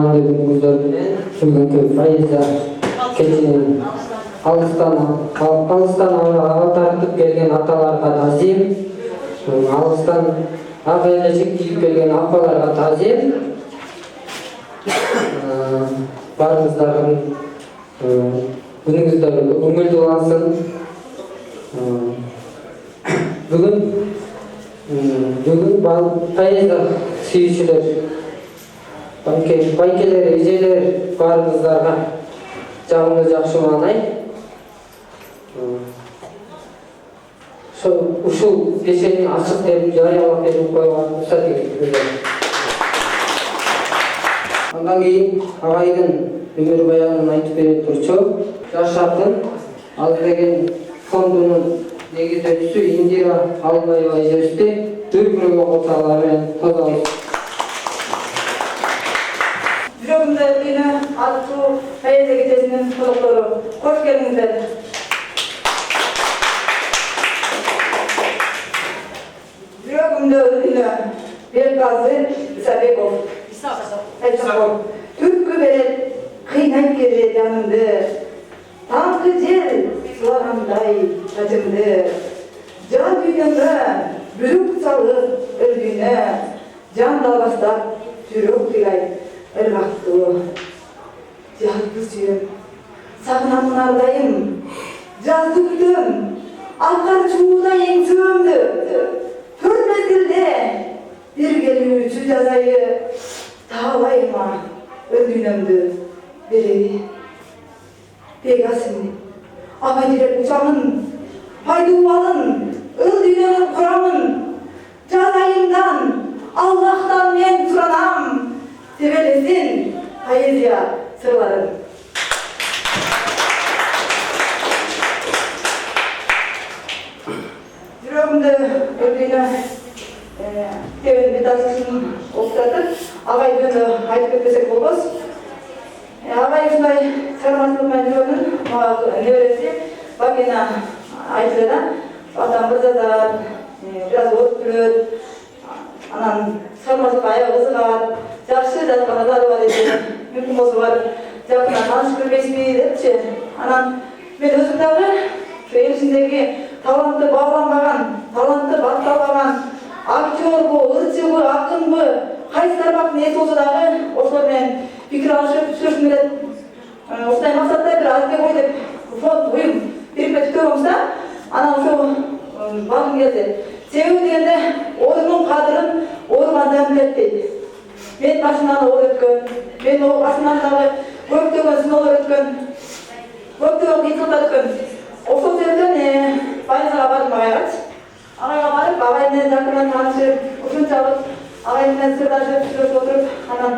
маанилүү күнүңүздөр менен бүгүнкү поэзия кечинин алыстан ага тартып келген аталарга таазим, алыстан ак элечек кийип келген апаларга таазим. Баарыңыздардын күнүңүздөр көңүлдүү улансын. Бүгүн поэзия сүйүүчүлөр, байкелер, эжелер баарыңыздарга жагымдуу жакшы маанай. Ушул кечени ачык деп жарыялап берип койгонго уруксат этиңиздер. Андан кийин агайдын өмүр баянын айтып бере турчу. Жаш акын ал деген фондунун негиздөөчүсү Индира Албаева эжебизди дүрбүрөгө кошалар менен козгобуз. Жүрөгүмдө үйүнө аттуу поэзия кечесинин коноктору, кош келиңиздер. Жүрөгүмдө үйүнө Берказы Исабеков. Түркү берет кыйнап келет жанымды, таңкы жел сулагандай тажымды, жан дүйнөмө бүрүк салып өрдүнө, жан далбастап жүрөк тыйлайт ыргактуу. Жалгыз жүрөм, сагынамын ардайым, жазды күтөм, акар чууда эң сүйөмдү. Төр мезгилде бир келүүчү жазайы, таалайыма өрдүнөмдү береби. Пегасимди, ага жүрек учамын, пайдубалын, ыл дүйнөнүн курамын. Жазайымдан, Аллахтан мен суранам, себелесин поэзия сырларын. Жүрөгүмдө өрдүнө Тевен Бетасовдун окутатып, агай жөнүндө айтып кетпесек болбос. Агай ушундай чыгармачылык менен жүргөнүн небереси Бакина айтты да, атам кыз жазат, бир аз окуп жүрөт, анан чыгармачылыкка аябай кызыгат, жакшы жазган азары бар экен, мүмкүн болсо барып жакындан таанышып көрбөйсүзбү депчи. Анан мен өзүм дагы эл ичиндеги талантты бааланбаган, талантты батталбаган, актёрбу, ырчыбы, акынбы, кайсы тармактын ээси болсо дагы ошолор менен пикир алышып сүйлөшкүм келет. Ушундай максатта бир азбек ой деп фонд уюм бирикме түзөбүз да, анан ошо багым келди. Себеби дегенде оюнун кадырын оюгандан билет дейт. Мен башымдан оор өткөн, мен башымдан дагы көптөгөн сыноолор өткөн, көптөгөн кыйынчылыктар өткөн. Ошол себептен поэзияга бардым агайгачы. Агайга барып, агай менен жакындан таанышып, ушунчалык агай менен сырлашып, сүйлөшүп отуруп, анан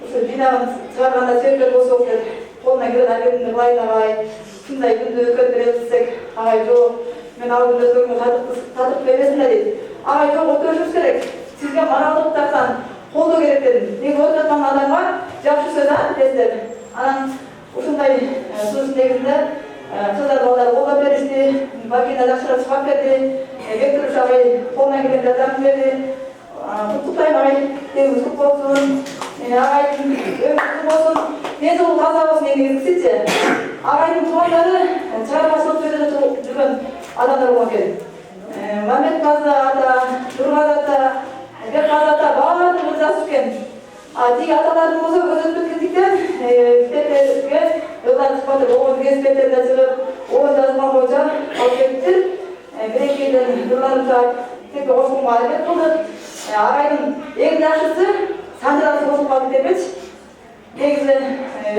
ушу жыйнагын чыгарганда себепкер болсок деп колунан келген аракетимди кылайын агай. Ушундай күндү өткөрүп беребиз десек, агай жок, мен ал күндү өзгөгө татып бербесин дейт. Агай жок, өтөрүшүбүз керек. Сизге моралдык жактан колдоо керек дедим. Неге өтүп жаткан адамга жакшы сөз десиздер. Анан ушундай сөздүн негизинде кыздар балдар колдоп беришти, Бакина жакшыраак чыгап берди, Бектуруш агай колунан келген жардамын берди. Куттуктайм агай, деңиз кут болсун, агайдын өмүрү кут болсун, денсаулыгы таза болсун эң негизгисичи. Агайдын туугандары чыгармачылык жөнүндө жүргөн адамдар болгон экен. Мамет Каза ата, Нургазы ата, Бекказы ата баардыгы жазып экен. Тиги аталардын болсо көз өтпөткөндүктөн китептерге ылдам сыпаты болгон кесиптерде чыгып, ой жазган боюнча алып кетиптир. Бирекейден ырларынча китепке кошконго аракет кылдык. Агайдын эң жакшысы санжырасы кошулуп калды депечи. Негизи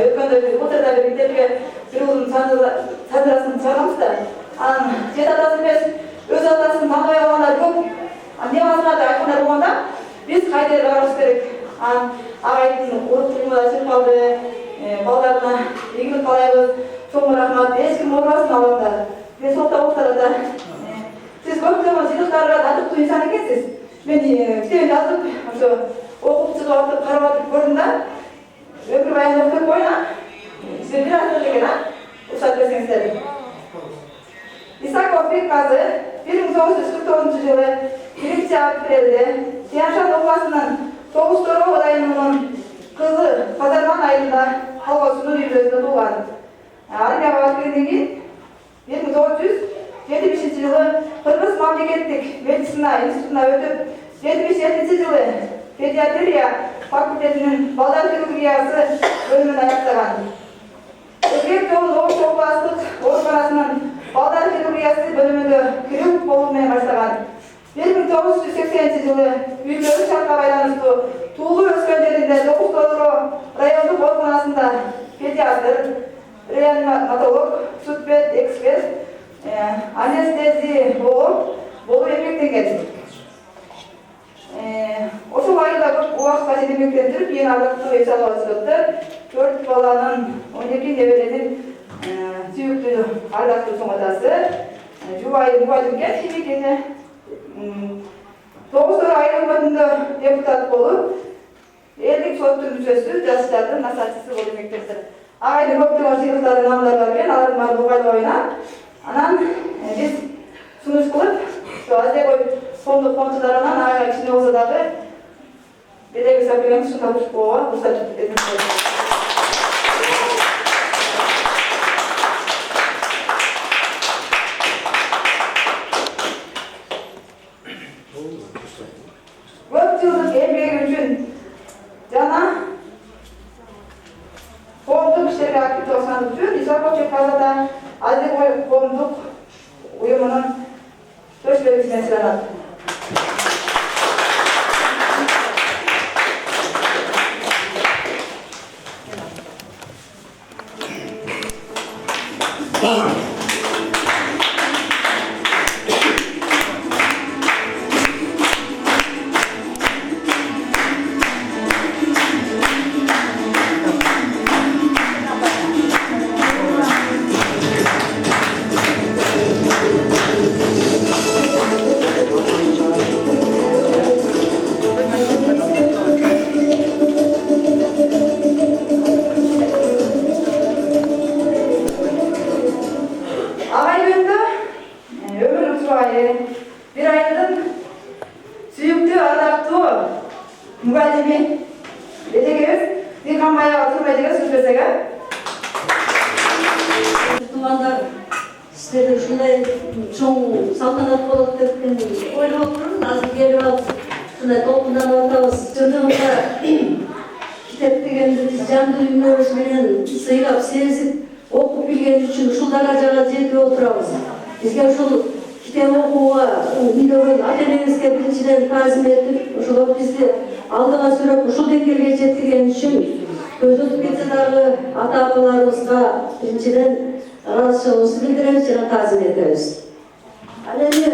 өткөндө былтырда бир китепке бир узун санжырасын чыгарганбыз да. Анан жет атасы эмес, өз атасын тандабай калгандар көп. Эмне басына да айткандай болгондо биз кайда карашыбыз керек. Агайдын уруктугу да чыгып калды. Балдарына ийгилик каалайбыз. Чоң рахмат. Эч ким оорубасын алаңда. Мен сол табактарда. Сиз көптөгөн сыйлыктарга татыктуу инсан экенсиз. Мен китеп жазып, ошо окуп чыгып атып карап атып көрдүм да. Өмүр баянды окуп коюна. Сиз бир аз экен, уруксат берсеңиздер. Исаков Бекказы 1949-жылы 1-апрелде Тянь-Шань областынын Тогуз Тороо районунун kızı Pazarman ayında Halvası'nın yüzesinde doğan. Armiyaya batkenden keyin 1970 yılı Kırgız Mamleketlik Medisina Institutuna ötüp 77 yılı Pediatriya Fakültetinin Ballar Kirurgiyası bölümünü ayaktagan. Özbek Doğu Doğuş Oblastlık Organasının Ballar Kirurgiyası bölümünde kirurg bolmaya başlagan. 1980 yılı büyükleri şartla baylanıştı. Tuğlu Özkönlerinde 9 Doğru rayonluk organasında pediatr, reanimatolog, sütbet ekspert, anesteziyolog bolu emekten Oşu ayda bu vakıfta emeklendirip yeni ağırlıklı hesabı çıktı. 4 balanın 12 neverenin süyüklü ağırlıklı soğudası. Şu ayda bu ayda şimdi gene 9 ayrılmadığında deputat olup 50 soğutun müzesi yaşlarda nasatçısı bolu emeklendir. Ayda köptüğün sıyıkların namları varken ağırlıklar bu ayda oynar. Anan biz sunuş kılıp şu azde koy fonduk fonçularından ayağı içinde olsa dahi bedeli sabilen şuna kuş boğa bu saçıp edilmişler. Köp yıllık emeği üçün cana fonduk işleri aktif olsan üçün İsapokçu Kazada azde koy fonduk uyumunun söz bölgesine sıralandı. Bir ayının süyüklü ardaktığı mügallimi edegez, bir kampanya oturmayacağız sürpesege. Tumanlar işte şunday çoğun saltanat bolup depken oynap oturun, azı gelip alıp şunday toplumdan ortamız çocuğunda kitap degendi biz can duyumlarımız menen sıylap, sezip, okup bilgen üçün şunlara jaga jetip oturabız. Bizge şul kitap okuğa, videoyu ata-enеңizге birinчиден tazim etip, uşular bizi aldığa sürüp, uşul dengelge jettirgen üçün көз өтүп кетсе дагы ата-апаларыбызга биринчиден ыраазычылыгыбызды билдиребиз жана таазим этебиз. Ал эми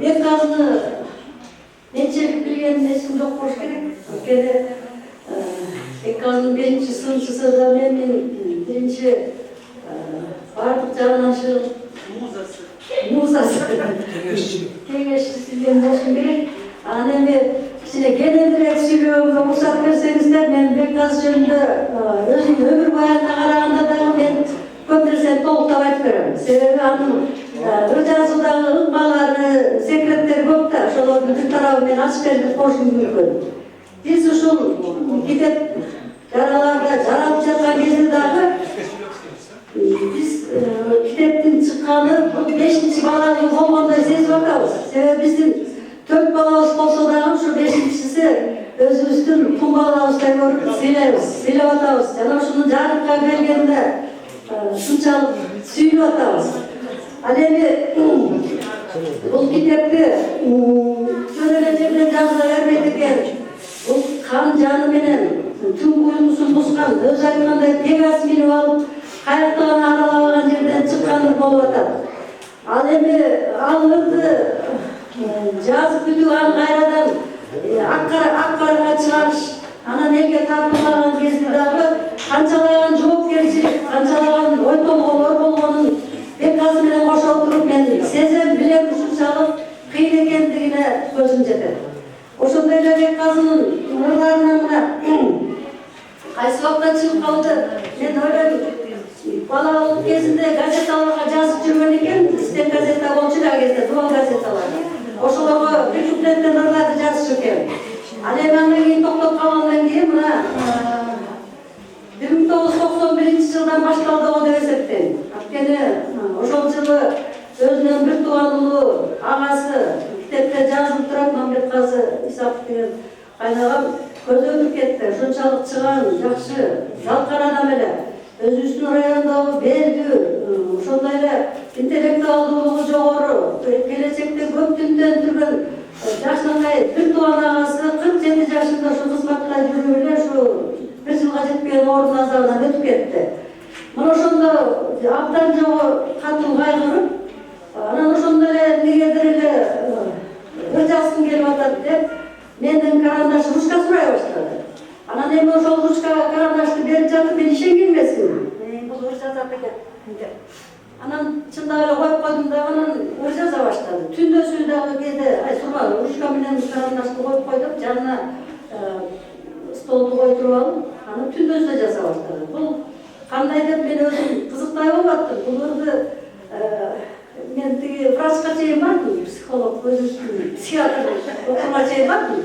бекказыны менчилик билген эсим жок болуш керек. Анткени бекказынын биринчи сынчысы да мен биринчи бардык жагынан музасы кеңешчиси мен болушум керек. Анан эми кичине кененирээк сүйлөөгө уруксат берсеңиздер, мен бекказ жөнүндө өзүнүн өмүр баянына караганда дагы мен көп нерсени толуктап айтып берем. Себеби анын ыр жазуудагы ыкмалары, секреттери көп да, ошолордун бир тарабын мен ачып берип коюшум мүмкүн. Биз ушул китеп жараларда жаралып жаткан кезде дагы biz kitaptın çıkanı 5. balayı olmanda сезип атабыз. Себеби биздин 4 балабыз болсо дагы şu 5-чisi өзүбүздүн тун балабыздай көрүп сыйлап атабыз. Жана ушуну жарыкка бергенде шунчалык сүйүнүп атабыз. Ал эми бул китепти жөн эле жерден жазыла бербейт экен. Бул кан жаны менен түн буюмусун бускан, өзү айткандай пегас минип алып hayattan aralagan yerden çıkanır bolup atat. Al emi alırdı, жазып бүтүган кайрадан аккарга чыгарыш, анан элге тартуулаган кезде дагы канчалаган жоопкерчилик, канчалаган ой толгоолор болгонун бекказы менен кошо отуруп мен сезем, билем ушунчалык кыйын экендигине көзүм жетет. Ошондой эле бекказынын ырларынан мына кайсы убакта чыгып калды, мен ойлойм. Балалык кезинде газеталарга жазып жүргөн экен, истен газета болчу да кезде, дуал газеталар. ошолорго бир куплеттен ырларды жазыш экен. Ал эми андан кийин токтоп калгандан кийин мына 1991 жылдан башталды го деп эсептейм. Анткени ошол жылы өзүнүн бир тууган уулу агасы китепте жазылып турат, Мамбетказы Исаков деген кайнагам көзөмүп кетти. Ошончалык чыган, жакшы, жалкар адам эле. Өзүбүздүн райондогу белгилүү, ошондой эле интеллектуалдуулугу жогору, келечекте көп түнтөндүргөн жакшынакай бир тууган агасы 47 жашында ушу кызматта жүрүп эле ушу бир жылга жетпеген ордун азабынан өтүп кетти. Мына ошондо абдан жогу катуу кайгырып, анан ошондо эле негедир эле ыр жазгым келип атат деп менден карандаш ручка сурай баштады. Анан эми ошол ручка карандашты берип жатып мен ишенген эмесмин. Бул ыр жазат экен деп. Анан чындап эле коюп койдум да анан ыр жаза баштады. Түндөсү дагы кээде сурма ручка менен карандашты коюп койдуп, жанына столду койтуруп алып, анан түндөсү да жаза баштады. Бул кандай деп мен өзүм кызыктай болуп аттым. Бул ырды мен тиги врачка чейин бардым, психолог, өзүбүздүн психиатр окууга чейин бардым.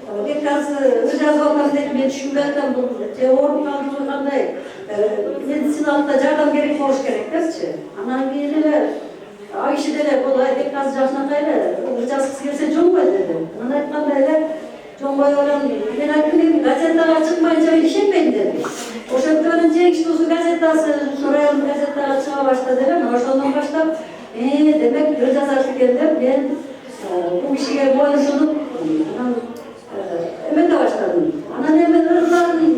Казыр ыр жазып атам деп мен түшүнбөй атам, бул же ооруп калдыбы кандай, медициналык жардам керек болуш керек депчи. Анан кийин эле ал киши деле бул казыр жакшынакай эле ыр жазгысы келсе жоңгой деди. Анан айткандай эле жоңгой элем, мен айттым эми газетага чыкмайынча мен ишенбейм деди. Ошентип жеңиштүүсү газетасы, райондун газетага чыга баштады эле. Ошондон баштап демек ыр жазат экен деп мен бул кишиге моюнсунуп эмете баштадым. Анан эми ырларын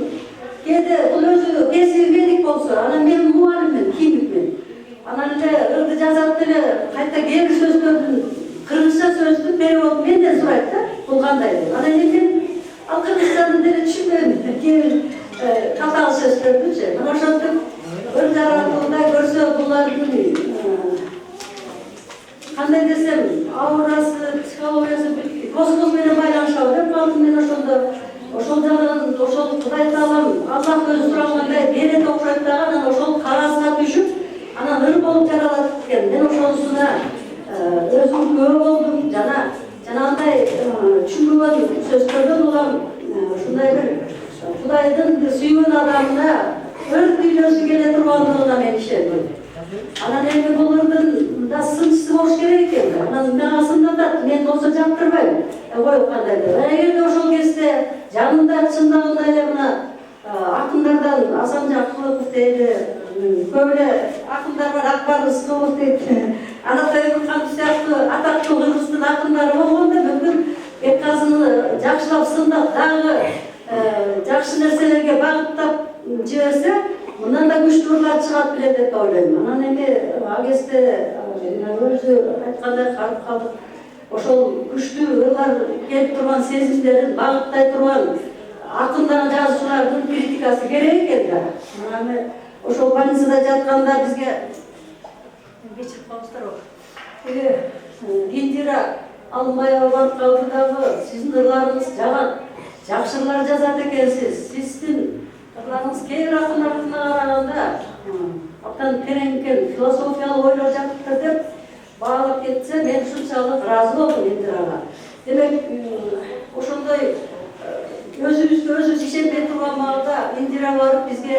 кээде бул өзү кесиби медик болсо, анан мен мугалиммин, химикмин. Анан эле ырды жазат эле кайта кээ бир сөздөрдүн кыргызча сөздүн переводун менден сурайт да, бул кандай деп. Анан мен ал кыргызчаны деле түшүнбөйм, кээ бир катаал сөздөрдүчү. Анан ошентип ыр жаратууда көрсө булардын кандай десем, аурасы, психологиясы космос менен байланышабы деп калдым мен ошондо. Ошол жагынан ошол Кудай Таалам Аллах өзү сурагандай берет окшойт дагы, анан ошол кагазга түшүп, анан ыр болуп жаралат экен. Мен ошонусуна өзүм күбө болдум, жана андай түшүнбөгөн сөздөрдөн улам ушундай бир Кудайдын сүйгөн адамына ыр күйлөсү келе тургандыгына мен ишендим. Анан эми бул ырдын да сынчысы болуш керек экен. Анан мага сындатат, мен болсо жактырбайм. Коюп кандай деп. Эгерде ошол кезде жанында чындагында эле мына акындардан Асан Жакылов дейли, көп эле акындар бар, Акбар Рыскылов дейт. Анатай Нурканов сыяктуу атактуу кыргыздын акындары болгондо мүмкүн Бекказыны жакшылап сындап дагы жакшы нерселерге багыттап жиберсе, мындан да күчтүү ырлар чыгат белет деп ойлойм. Анан эми ал кезде өзү айткандай карып калдык. Ошол күчтүү ырлар келип турган сезимдерин багыттай турган акындар, жазуучулардын критикасы керек экен да. Анан ошол больницада жатканда бизге кечирип коңуздарбы. Индира Алмаева барып калды дагы, сиздин ырларыңыз жагат, жакшы ырлар жазат экенсиз. Сиздин ырларыңыз кээ бир акындардыкына караганда абдан терең экен, философиялык ойлор жатыптыр деп баалап кетсе, мен ушунчалык ыраазы болдум Индирага. Демек, ошондой өзүбүзгө өзүбүз ишенбей турган маалда Индира барып бизге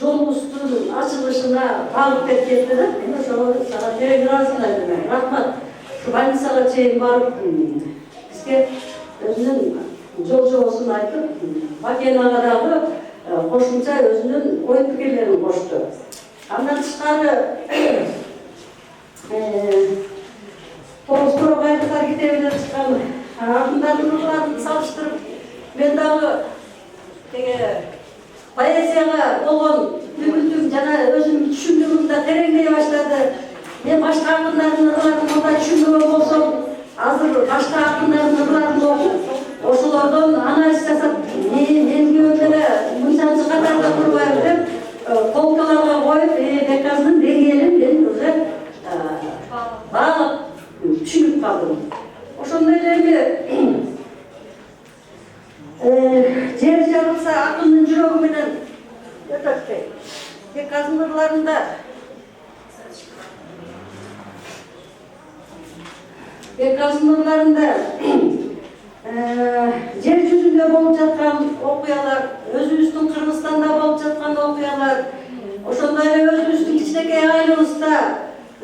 жолубуздун ачылышына багып берип кетти да. Мен ошого сага терең ыраазымын айттым. Рахмат. Ушу больницага чейин барып бизге өзүнүн жол жобосун айтып, Бакенага дагы кошумча өзүнүн ой пикирлерин кошту. Андан тышкары Тоғызбұрық айтылар китебинен чыккан акындардын ырларын салыштырып, мен дагы поэзияга болгон үмүтүм жана өзүмдүн түшүндүгүм да тереңдей баштады. Мен башка акындардын ырларын мында түшүнбөгөн болсом, азыр башка акындардын ырларын окуп, ошолордон анализ жасап, менге деле мынчанчы катарда турбайбы деп, полкаларга коюп, Бекказдын деңгээлин мен уже баалап түшүнүп калдым. Ошондой эле жер жарылса акындын жүрөгү менен өтөт. Бекказдын ырларында Bekazınlarında yer yüzünde bolup жатқан окуялар, өзүбүздүн Кыргызстанда болуп жаткан окуялар, ошондой эле өзүбүздүн кичинекей айылыбызда,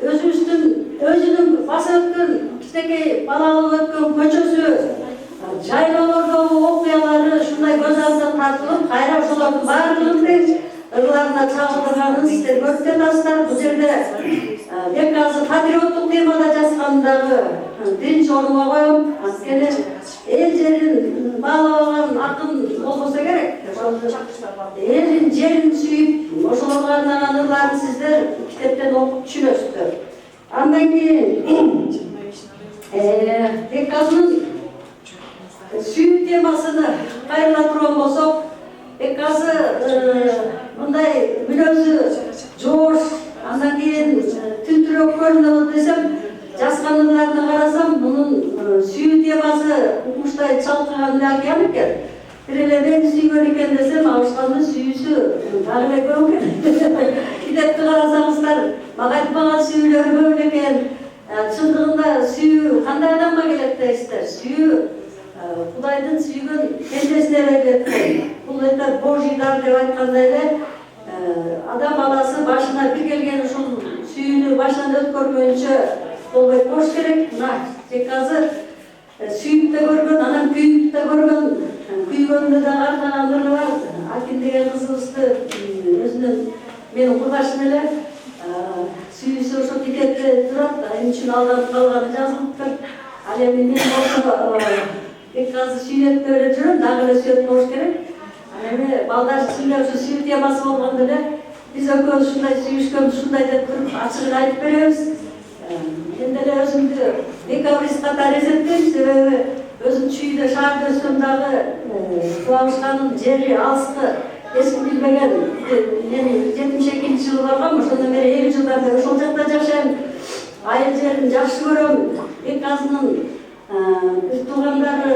өзүнүн басып өткөн кичинекей балалык өткөн көчөсү, жайлоолордогу окуялары ушундай көз алдына тартылып, кайра ошолордун баардыгын тең ырларына чагылдырганын сиздер көрүп жатасыздар. Бул жерде бек азыр патриоттук темада жазгандагы биринчи орунга коем. Анткени эл жерин баалабаган акын болбосо керек. Элин жерин сүйүп, ошолорго арнаган ырларын сиздер китептен окуп түшүнөсүздөр. Андан кийин бек азынын сүйүү темасыны кайрыла турган болсок, бек азы мындай мүнөзү жоош, андан кийин түнтүрөк көрүнөт десем, жазган ырларына карасам, мунун сүйүү темасы укмуштай чалкыган океан экен. Бир эле мени сүйгөн экен десем, Абышкандын сүйүүсү дагы эле көп экен. Китепти карасаңыздар, мага айтпаган сүйүүлөрү көп экен. Чындыгында сүйүү кандай адамга келет дейсиздер? Сүйүү Кудайдын сүйгөн пендесине берилет. Бул это Божий дар деп айткандай эле, адам баласы башына бир келген ушул сүйүүнү башынан өткөрмөйүнчө болбой кош керек. Мына тек азыр сүйүп да көргөн, анан күйүп да көргөн, күйгөндө да арнаган ыры бар. Акин деген кызыбызды өзүнүн менин курдашым эле сүйүүсү ошо китепте турат, эмне үчүн алданып калганы жазылыптыр. Ал эми мен болсо бек азыр сүйүнөт эле жүрөм, дагы эле сүйөт болуш керек. Эми балдар ичинде ушу сүйүү темасы болгондо эле биз экөөбүз ушундай сүйүшкөн, ушундай деп туруп ачыгын айтып беребиз. Мен деле өзүмдү декабрист катары эсептейм, себеби өзүм чүйдө шаарда өссөм дагы Абышкандын жери алыскы эч ким билбеген. Мен 72-жылы баргам, ошондон бери 50 жылдан бери ошол жакта жашайм. Айыл жерин жакшы көрөм. Бек азынын бир туугандары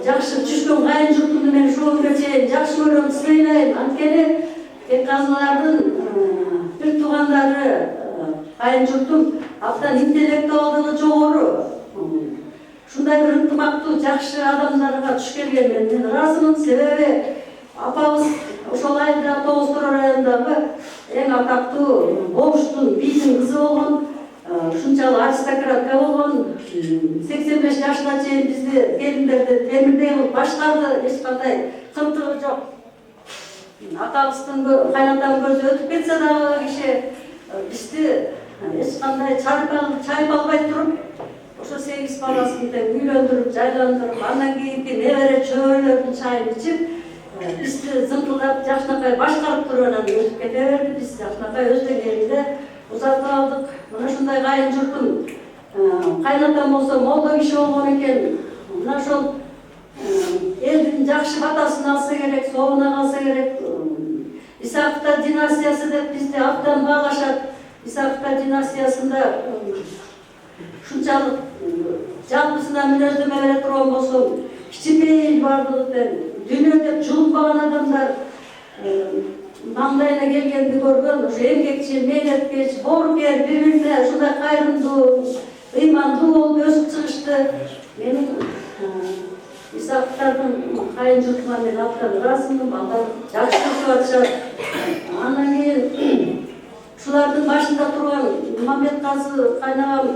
жакшы түшкөн кайын журтумду мен ушул күнгө чейин жакшы көрөм, сыйлайм. Анткени бек азылардын бир туугандары кайын журтум абдан интеллектуалдыгы жогору, ушундай бир ынтымактуу жакшы адамдарга туш келгенмен мен ыраазымын. Себеби апабыз ошол айылда Тоғызтор районундагы эң атактуу Богуштун биydин кызы болгон, ушунчалык аристократка болгон, 85 жашына чейин бизди келиндерди темирдей кылып башкарды, эч кандай кымтыгы жок. Атабыздын кайнатанын көзү өтүп кетсе дагы киши бизди эч кандай чайпалбай туруп, ошо 8 баласын тең үйлөндүрүп, жайландырып, андан кийинки небере чөбөрөлөрдүн чайын ичип, бизди зыңкылдап жакшынакай башкарып туруп анан өтүп кете берди. Биз жакшынакай өз деңгээлинде узатып алдык. Мына ушундай кайын журтум, кайнатам болсо молдо киши болгон экен. Мына ошол элдин жакшы батасын алса керек, соогуна калса керек. Исаковтар династиясы деп бизди абдан баалашат. Исаковтар династиясында ушунчалык жалпысына мүнөздөмө бере турган болсом, кичинекей бардыгы тең, дүйнө деп жулунбаган адамдар маңдайына келгенди көргөн, ошо эмгекчи, мээнеткеч, боорукер, бири-бирине ушундай кайрымдуу, ыймандуу болуп өсүп чыгышты. Менин Исаковтардын кайын журтуна мен абдан ыраазымын, балдар жакшы өсүп атышат. Андан кийин ушулардын башында турган Мамедказы кайнагам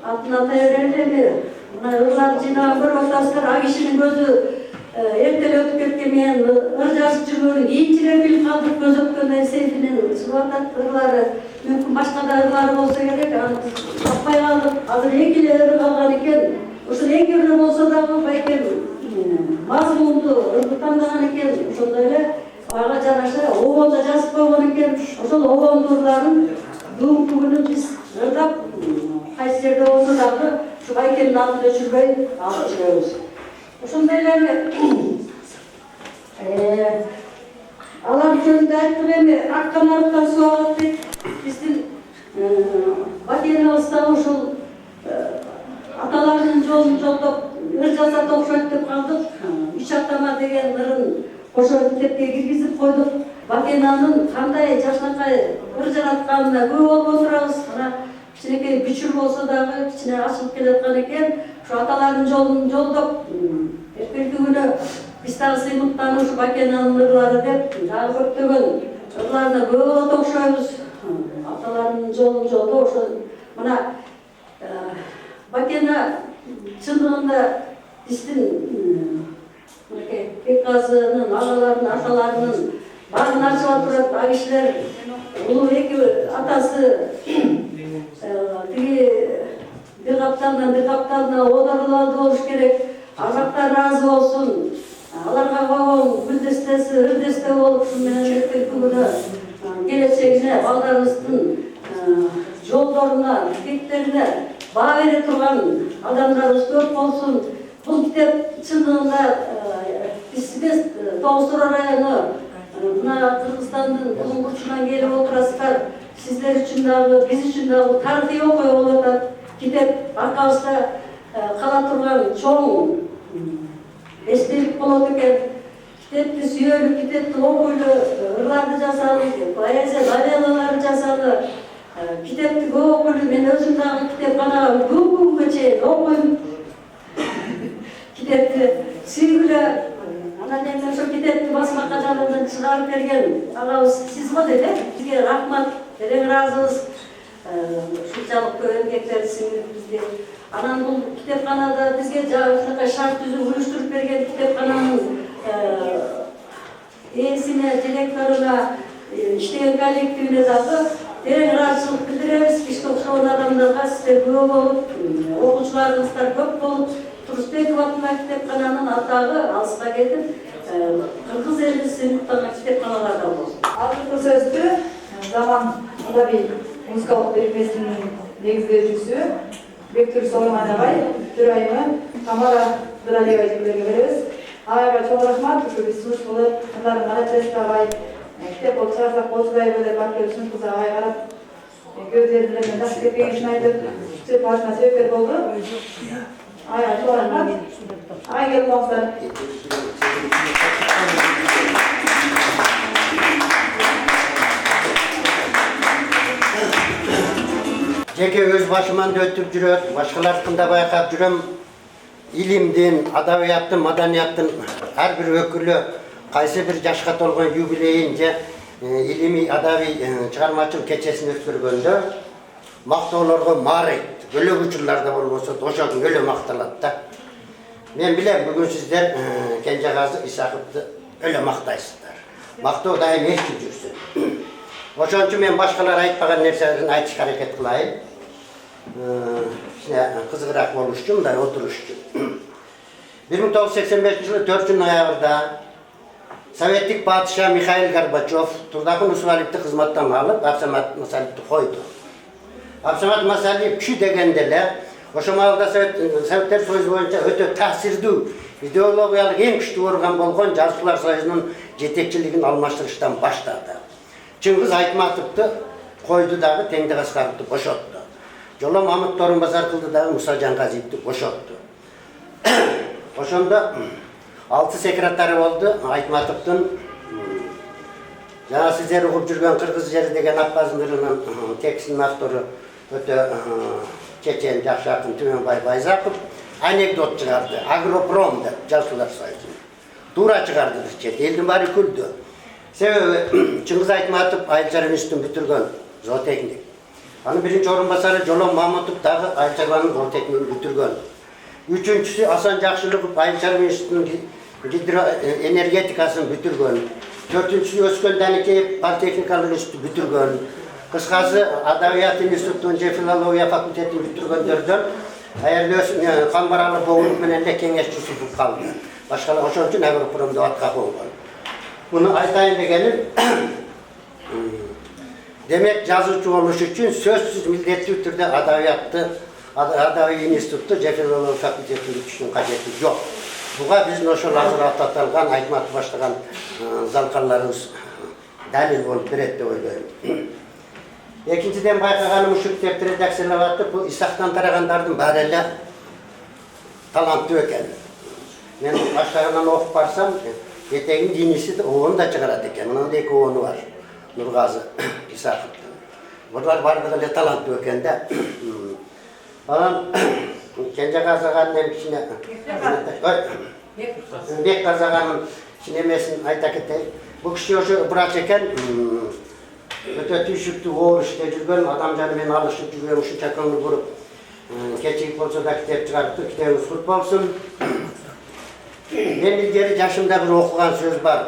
атын атай берели. Мына ырлар жыйнаган көрүп атасыздар, а кишинин көзү эртелеп өтүп кеткен менен ыр жазып жүргөнүн кийинчерээк билип калдырып көз өткөндөй сейфинин чыгып атат ырлары. Мүмкүн башка да ырлары болсо керек, аны таппай калдык. Азыр 2 эле ыры калган экен. Ушул 2 ыры болсо дагы байкем мазмунду ырды тандаган экен. Ошондой эле ага жараша обондо жазып койгон экен. Ошол обондуу ырларын бүгүнкү күнү биз ырдап, кайсы жерде болсо дагы ушу байкемдин атын өчүрбөй алып жүрөбүз. Ошондой эле алар жөнүндө айттык. Эми аккан арыктан суу агат дейт. Биздин Бакенабызда ушул аталардын жолун жолдоп ыр жасат окшойт деп калдык. Үч атама деген ырын кошо китепке киргизип койдук. Бакенанын кандай жакшынакай ыр жаратканына күбө болбой турабыз. Мына кичинекей бүчүр болсо дагы кичине ачылып келаткан экен. şu ataların жолдоп эртеңки күнү биз дагы сыймыктанып ушу Бакенанын ырлары деп дагы көптөгөн ырларына көп окшойбуз. Аталардын жолун жолдо ошо мына Бакена чындыгында биздин Бекказынын агаларынын аталарынын баарын ачып турат. А кишилер улуу эки атасы тиги бир капталына одорлоодо болуш керек. Арактар разы болсун. Аларга койгон гүлдестеси, ырдесте болуп ушун менен эртеңки күнү келечегине, балдарыбыздын жолдоруна, тилектерине баа бере турган адамдарыбыз көп болсун. Бул китеп чындыгында биз 9 району мына Кыргызстандын булуң бурчунан келип отурасыздар. Сиздер үчүн дагы, биз үчүн дагы тарыхый окуя болуп атат. Китеп аркабызда кала турган чоң эстелик болот экен. Китепти сүйөлү, китепти окуйлу, ырларды жасалы, поэзия новеллаларды жасалы. Китепти көп окуйлу, мен өзүм дагы китепканага күнгө чейин окуйм. Китепти сүйгүлө, анан эми ошо китепти басмакка жагынан чыгарып берген агабыз сиз го деди. Сизге рахмат, терең ыраазыбыз. Ушунчалык көп эмгектерди сиңирип бизге. Анан бул китепканада бизге ушундай шарт түзүп уюштуруп берген китепкананын ээсине, директоруна, иштеген коллективине дагы терең ыраазычылык билдиребиз. Бизге окшогон адамдарга сиздер көп болуп, окуучуларыңыздар көп болуп, Турусбеков атындагы китепкананын атагы алыска кетип, кыргыз эли сыймыктанган китепканаларда болсун. Алдыңкы сөздү Заман Адаби музыкалык бермесинин негиздөөчүсү Бектур Соломон агай, төрайымы Тамара Дыралиева эжелерге беребиз. Агайга чоң рахмат, ушу биз сунуш кылып, андарын молодец агай, китеп болуп чыгарсак болсудай деп барып сунуш кылса агай карап, көздөрүн эле жакшы кетпеген айтып, чыгып башына себепкер болду. Агайга чоң рахмат. Агай келип калыңыздар. Жеке өз башыман өтүп жүрөт, башкалардын да байкап жүрөм. Илимдин, адабияттын, маданияттын ар бир өкүлү кайсы бир жашка толгон юбилейин же илимий адабий чыгармачылык кечесин өткөргөндө мактоолорго маарайт. Өлө учурларда болбосо ошол күн өлө макталат да. Мен билем, бүгүн сиздер Кенжегазы Исаковду өлө мактайсыздар. Мактоо дайым эстип жүрсүн. Ошон үчүн мен башкалар айтпаган нерселерин айтышка аракет кылайын. Кызыгыраак болуш үчүн, мындай отуруш үчүн. 1985-жылы 4-ноябрда советтик падыша Михаил Горбачев Турдакын Усмалиевди кызматтан алып, Абсамат Масалиевди койду. Абсамат Масалиев күчү дегенде эле ошо маалда Советтер Союзу боюнча өтө таасирдүү, идеологиялык эң күчтүү орган болгон Жазуучулар союзунун жетекчилигин алмаштырыштан баштады. Чыңгыз Айтматовду койду дагы Теңдик Аскаровду бошотту. Жоло Мамыт Торунбасар кылды дагы Муса Жаңгазиевди бошотту. Ошондо 6 секретары болду. Айтматовдун жана сиздер угуп жүргөн Кыргыз жери деген Аппазындырынын текстинин автору өтө чечен жакшы акын Түмөнбай Байзаков анекдот чыгарды. Агропром деп Жазуучулар союзу. Туура чыгарды чет элдин баары күлдү. Себеби Чыңгыз Айтматов айыл институтун бүтүргөн зоотехник. Анын биринчи орун басары Жолом Мамытов дагы айыл зоотехникин бүтүргөн. Үчүнчүсү Асан Жакшылыков айыл институтунун гидроэнергетикасын бүтүргөн. Төртүнчүсү Өскөн Даникеев политехникалык институтун бүтүргөн. Кыскасы Адабият институтунун же филология факультетин бүтүргөндөрдөн Айырлы Камбаралы Боғулук менен эле кеңешчиси болуп калды. Башкалар ошон үчүн Агропром деп атка койгон. Bunu aytайын дегеним, демек жазуучу болуш үчүн сөзсүз милдеттүү түрдө адабий институту же филология факультетин бүтүшүнүн кажети жок. Буга биздин ошол азыр аталган Айтматов баштаган залкаларыбыз далил болуп берет деп ойлойм. Экинчиден байкаганым ушу китепти редакциялап атып, бул Исактан тарагандардын баары эле таланттуу экен. Мен баштагынан окуп барсам, Етегin dinisi de oğunu da çıkaradı ki, onun da iki oğunu var, Nurgazı, İsak'ın. Bunlar vardı da talant dökende. Kence Kazağan'ın kişine Bek Kazağan'ın sinemesini ayta keteyim. Bu kişi oşu bırak çeken öte tüşüktü oğul işte жүрген adamcağını men alışıp жүрген uşun çakılını vurup keçik bolsa da kitap çıkarttı, kitabımız kut bolsun. Ben ilgili yaşımda bir okugan söz var.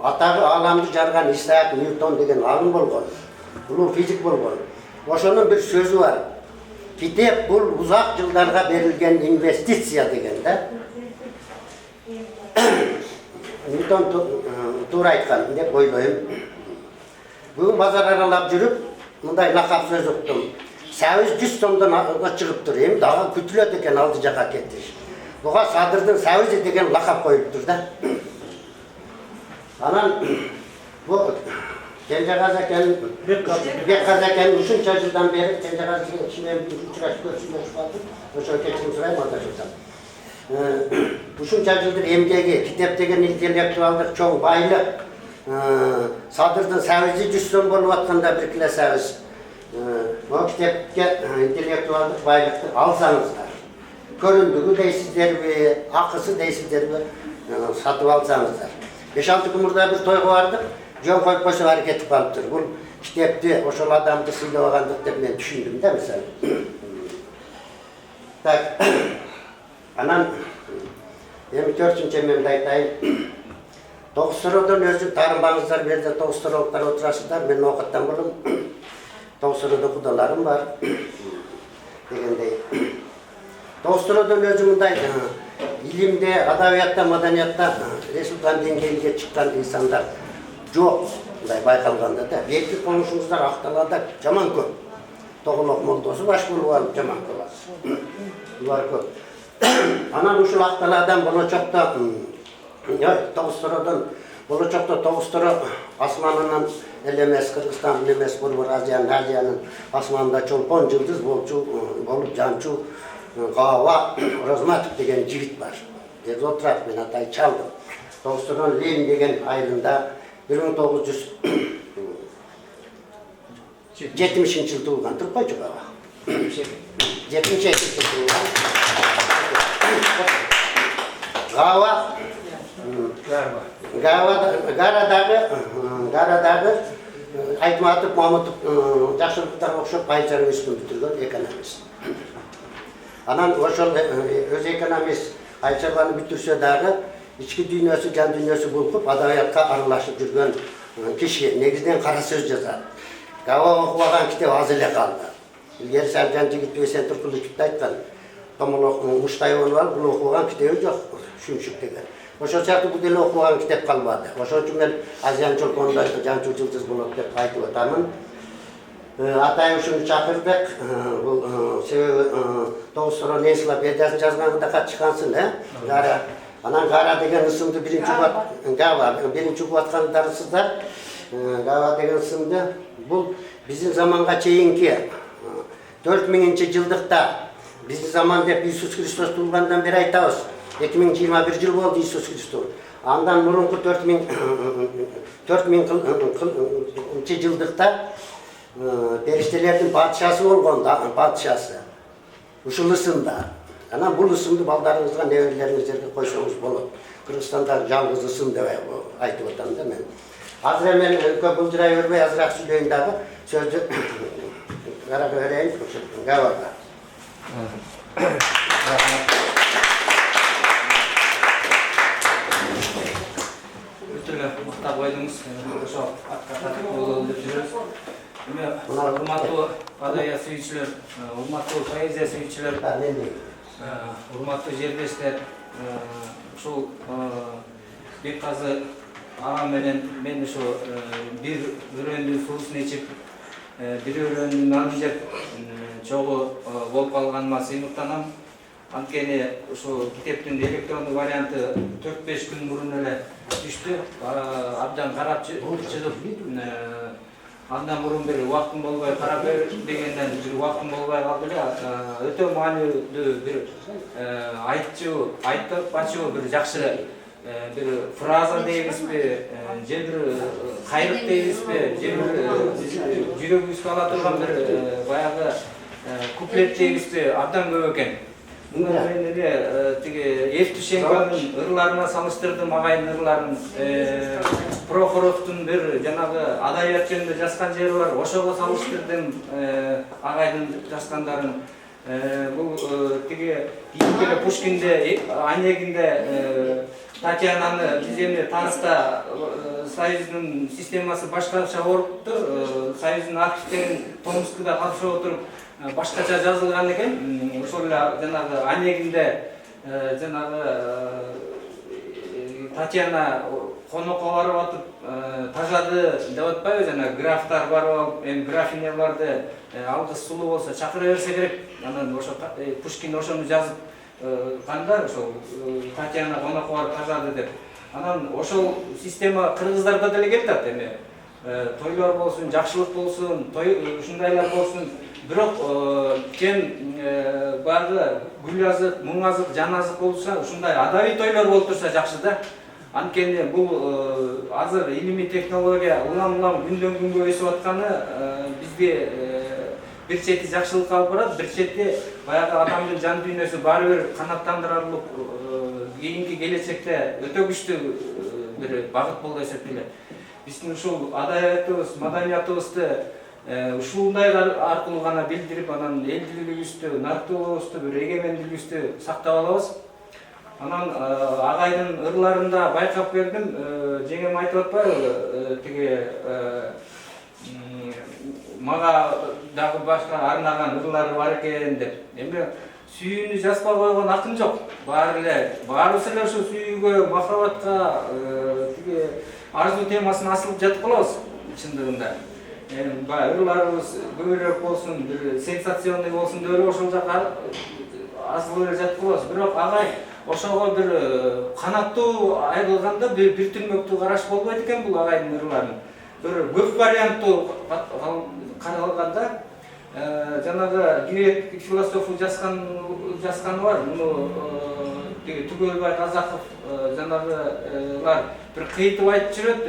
Atağı alamdı jargan Isaac Newton degen alım bolgon. Uluu fizik bolgon. Oşonun bir sözü var. Kitap bul uzak yıllarga berilgen investisiya degende. Newton doğru aytkan dep oyloyum. Bugün bazar aralap жүрüp, mınday lakap söz okudum. Saviz 100 somdan çıkıp durayım, daha kütülöt eken aldı jaka ketти. Buga Sadır'dın Saviz degen lakap koyuptur da. Anan bu Kence Kazağan, Bek Kazağan uşunça yıldan beri Kence Kazağan içine uçuraş vardı. Oşo keçim sırayım anlaşılsam. Uşunça yıldır emgegi, kitap degen intellektualdık çoğun baylık. Sadır'dın Savizi 100 som bolup atkanda bir kile Saviz. O kitapga intellektualdık baylıkты alsanızlar. Köründüğü deysizler ve akısı deysizler ve satıp alsanızlar. 5-6 gün burada bir toyga vardık. Jön koyup koşup hareket kalıptır. Bu kitapты oşol adamды sıylagandık dep men düşündüm de misal. Tak. Anan 24-nji memde aytayın. Toğusturudun özü tarınbağızlar berде toğusturuluklar oturasızlar. Men okuttan bolum. Toğusturudun kudalarım var. Degендей. Toğusturudun özü mınday ilimde, adabiyatta, madaniyatta Resultan dengeliğe çıkan insanlar жоқ. Мындай байкалганда да белги конушуңуздар акталада жаман көп. Тоголок молдосу баш болуп алып жаман көп. Булар көп. Анан ушул акталардан болочокто Тоғустурудун болочокто Тоғустуру асманынан эле эмес, Кыргызстан эле эмес, Борбор Азиянын асманында чолпон жылдыз болуп жанчу Гава Розматов деген жигит бар. Отырат мен атай чалдым. Тоғустурдун Ленин деген айылында 1970 yıl tuğulgan Türkbay Çuqaba. 70 yıl tuğulgan. Garadağı Aytmatov Mamutov Жақшылықтар оқшып Байчар өсүн бүтүргөн экономист. Анан ошол өз экономист Айчарланы бүтүрсө дагы içki dünyası, can dünyası bulup adabiyatқа aralashıp жүрген kişi negizden kara söz yazar. Gava okuyan kitap az ele kaldı. İlgeri Sercan Cigit ve Sen Türkülü kitap aytkan. Tomul Muştayı var, bunu okuyan kitabı yok. Şümşük degen. Oşo çaktı bu dili okuyan kitap kalmadı. Oşo için ben Azyan Çolkon'da Cançu Cıltız bulup dep aytып atamın. Atay uşunu çakırdık. Sebebi Toğustur'un Nesla Bedasını жазғанында katçıkansın. Anan Gara degen ısımdı birinci kuvatkan darısızlar. Gara degen ısımdı. Bu bizim zamanға çeyinki 4000. yıldıkta bizim zamanda hep İsus Kristus tuğulgandan beri aytабыз. 2021 yıl oldu İsus Kristus. Andan murunku 4000 yıldıkta periştelerдің padişası bolğanda, padişası. Uşul ısımda. Ana bu ısımdı baldarınızga neverilerinizlerge koysanız bolup. Kırgızstanda жалгыз ısım dep aytып atam da men. Azır men көп ıldıray örбөй azırak süyleyim dagı sözdü Gara vereyim. Gavaga. Өтірге мұқтап қойдыңыз, ошо атқа татып болуы деп жүрөбүз. Урматтуу адабият сүйүүчүлөр, урматтуу поэзия сүйүүчүлөр, урматтуу жерлештер, ушул Бекказы агам менен мен ушу бир өрөөнүн суусун ичип, бир өрөөнүн нанын жеп чогуу болуп калганыма сыймыктанам. Анткени ушу китептин электрондук варианты 4-5 күн мурун эле түштү. Абдан карап чыгып, андан мурун бир убактым болбой карап дегенден бир убактым болбой калды эле. Өтө маанилүү бир айтпачу бир жакшы bir fraza deyibizbi, je bir kayırt deyibizbi, je bir жүрөгүбүзгө ала турган bir баягы куплеттегиси абдан көп экен. Муну мен эле тиги Евтушенконун ырларына салыштырдым, агайдын ырларын. Прохоровдун бир жанагы адабият жөнүндө жазган жери бар, ошого салыштырдым агайдын жазгандарын. Бул тиги Илгеле Пушкинде, Онегинде Татьянаны биз эми тарыхта Союздун системасы башкача болуптур. Союздун архивтерин Томскуда катышып отуруп башкача жазылган экен. Ошол эле жанагы Онегинде жанагы Татьяна конокко барып атып тажады деп атпайбы, жана графтар барып алып, эми графиняларды алгыс сулуу болсо чакыра берсе керек. Анан ошо Пушкин ошону жазып кандар, ошол Татьяна конокко барып тажады деп. Анан ошол система кыргыздарда деле кетет эми. Тойлор болсун, жакшылык болсун, ушундайлар болсун. Бирок кем барды гүл азык, муң азык, жан азык болса, ушундай адабий тойлор болуп турса жакшы да. Анткени бул азыр илимий технология улам-улам күндөн күнгө өсүп атканы бизге бир чети жакшылыкка алып барат, бир чети баягы адамдын жан дүйнөсү баары бир канааттандырарлык кийинки келечекте өтө күчтүү бир багыт болуп эсептелет. Биздин ушул адабиятыбыз, маданиятыбызды ушундай аркылуу гана билдирип, анан элдүүлүгүбүздү, нарықтуулугубузду, бир эгемендүүлүгүбүздү сактап алабыз. Анан агайдын ырларында байкап бердим, жеңем айтып атпайбы, тиги мага дагы башка арнаган ырлары бар экен деп. Эми сүйүүнү жазбай койгон акын жок. Баарыбыз эле ушу сүйүүгө, махабатка, тиги арзуу темасына асылып жатып калабыз чындыгында. Ырларыбыз көбүрөөк болсун, бир сенсационный болсун деп эле ошол жака асылып эле жатып калабыз. Бирок агай ошого бир канаттуу айрылганда бир түрмөктүү караш болбойт экен бул агайдын ырларын. Бир көп варианттуу каралганда жанагы грек философу жазганы бар. Муну Түгөлбай Казаков жанагылар бир кыйтып айтып жүрөт.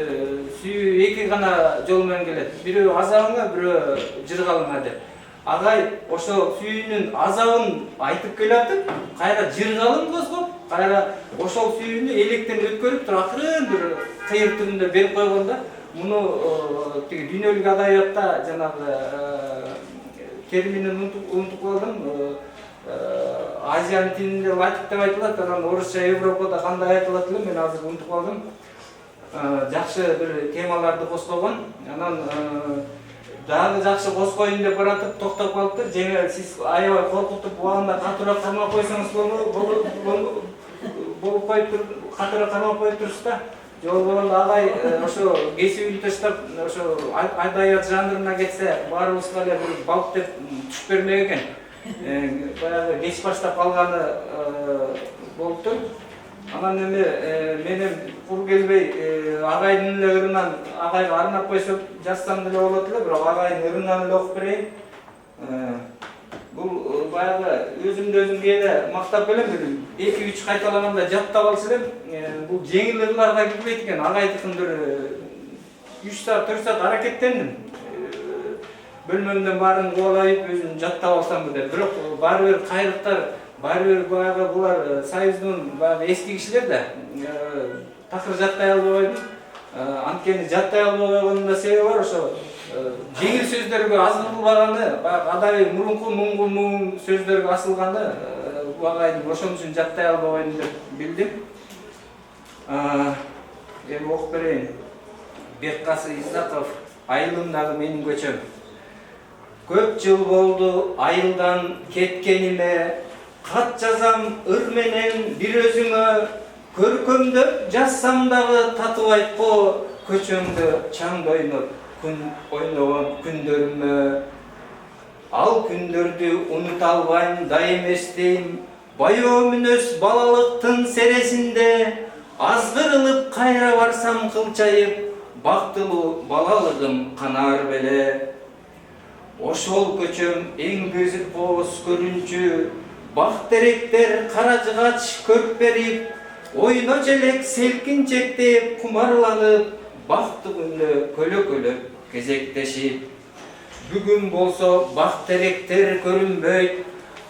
Сүйүү эки гана жол менен келет. Бирөө азабыңа, бирөө жыргалыңа деп. Агай ошо сүйүүнүн азабын айтып келатып, кайра жыргалын козгоп, кайра ошол сүйүүнү электен өткөрүп туруп акырын бир кыйыр түрүндө берип койгонда, муну тиги дүйнөлүк адабиятта жанагы терминин унутуп калдым. Азиан тилинде латик деп айтылат, анан орусча Европада кандай айтылат эле, мен азыр унутуп калдым. Жакшы бир темаларды козгогон. Анан дагы жакшы козгоюн деп баратып токтоп калыптыр. Жеңе сиз аябай коркутуп убагында катуураак кармап койсоңуз болуп коюптур, катуураак кармап коюп турсуз да. Жол болгондо агай ошо кесибин таштап, ошо адабият жанрына кетсе, баарыбызга эле бир балк деп түшүп бермек экен. Баягы кеч баштап калганы болуптур. Анан эми менен кур келбей агайдын эле ырынан агайга арнап койсок жазсам деле болот эле, бирок агайдын ырынан эле окуп берейин. Бул баягы өзүмдү өзүм кээде мактап келем, бир 2-3 кайталаганда жаттап алса элем, бул жеңил ырларга кирбейт экен. Агайдыкын бир 3 саат, 4 саат аракеттендим. Бөлмөмдөн баарын кубалайып өзүм жаттап алсам деп. Бирок баары бир кайрыктар, баары бир баягы булар Союздун баягы эски кишилер да. Такыр жаттай албай койдум. Анткени жаттай албай койгонун да себеби бар, ошо жеңил сөздөргө азырылбаганы, баягы адабий мурунку муң сөздөргө асылганы, агайдын ошон үчүн жаттай албай койдум деп билдим. Эми окуп берейин. Беккасы Издаков, айылымдагы менин көчөм. Көп жыл болду айылдан кеткениме, кат жазам ыр менен бир өзүңө, көркөмдөп жазсам дагы татыбайт го, көчөмдө чаңды ойноп күн ойногон күндөрүмө. Ал күндөрдү унута албайм, дайым эстейм, баяу мүнөз балалыктын сересинде, азгырылып кайра барсам кылчайып, бактылуу балалыгым канаар беле. Ошол көчөм эң көзүк боз көрүнчү, бак теректер кара жыгач көрүп берип, ойно желек селкинчектеп кумарланып, бакты күндө көлөкөлөп кезектешип. Бүгүн болсо бак теректер көрүнбөйт.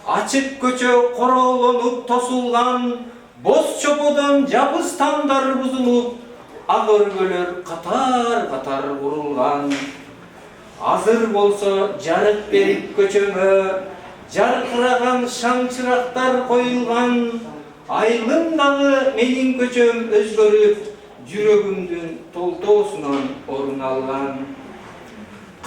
Açık köçö korolonup tosulgan, boz çopodon jabıstanдар buzulup, ак örgölөр katar kurulgan. Azır bolso jarık berip köçömö, jarkıragan şam çıraktar koyulgan. Aylımdağı menin köçöm özgörüp, жүрөгүмдүн толтоосунан орун алган.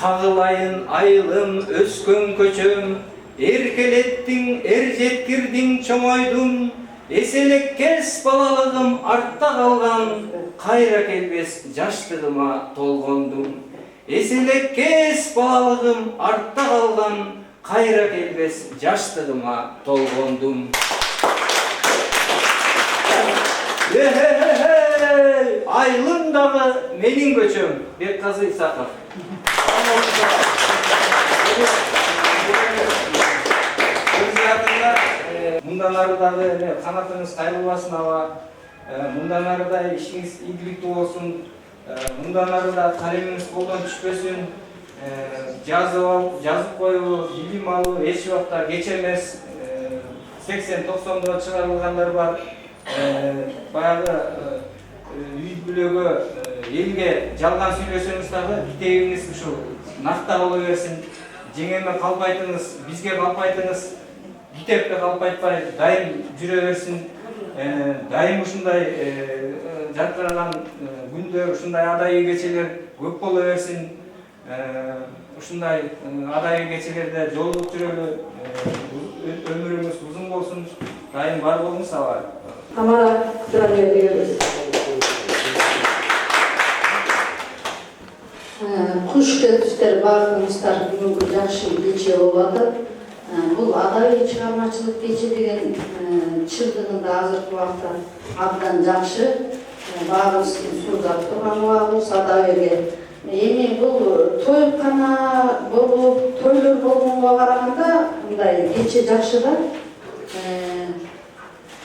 Кагылайын айылым өскөн көчөm, erkelетtiң, жеткирдиң чоңойдум, эселеккес балалыгым артта калган, кайра келбес жаштыгыма толгондум. Эселеккес балалыгым артта калган, кайра келбес жаштыгыма толгондум. Aylımdağı menin köçöm, Bekkazi İsakov. Мындан ары дагы канатыңыз кайрылбасын аба. Мындан ары да ишиңиз ийгиликтүү болсун. Мындан ары да калемиңиз колдон түшпөсүн. Жазып коюу, билим алуу эч убакта кеч эмес. 80-90 чыгарылгандар бар. Баягы үй бүлөгө элге жалган сүйлөсөңүз дагы битегиңиз ушул накта боло берсин. Жеңеме калпайтыңыз, бизге калпайтыңыз, битепке калпайтпай дайым жүрө берсин. Дайым ушундай жаркыраган күндөр, ушундай адайы кечелер көп боло берсин. Ушундай адайы кечелерде жолдук жүрөлү, өмүрүңүз узун болсун. Дайым бар болуңуз аба. Амара Дранелиевич. Куш келиптер баарыңыздар бүгүнкү жакшы кече болуп атат. Бул адайы чыгармачылык кече деген чындыгында азыркы убакта абдан жакшы. Баарыбыздын суудап турган убагыбыз адайыга. Эми бул тойкана болуп, тойлор болгонго караганда мындай кече жакшы да.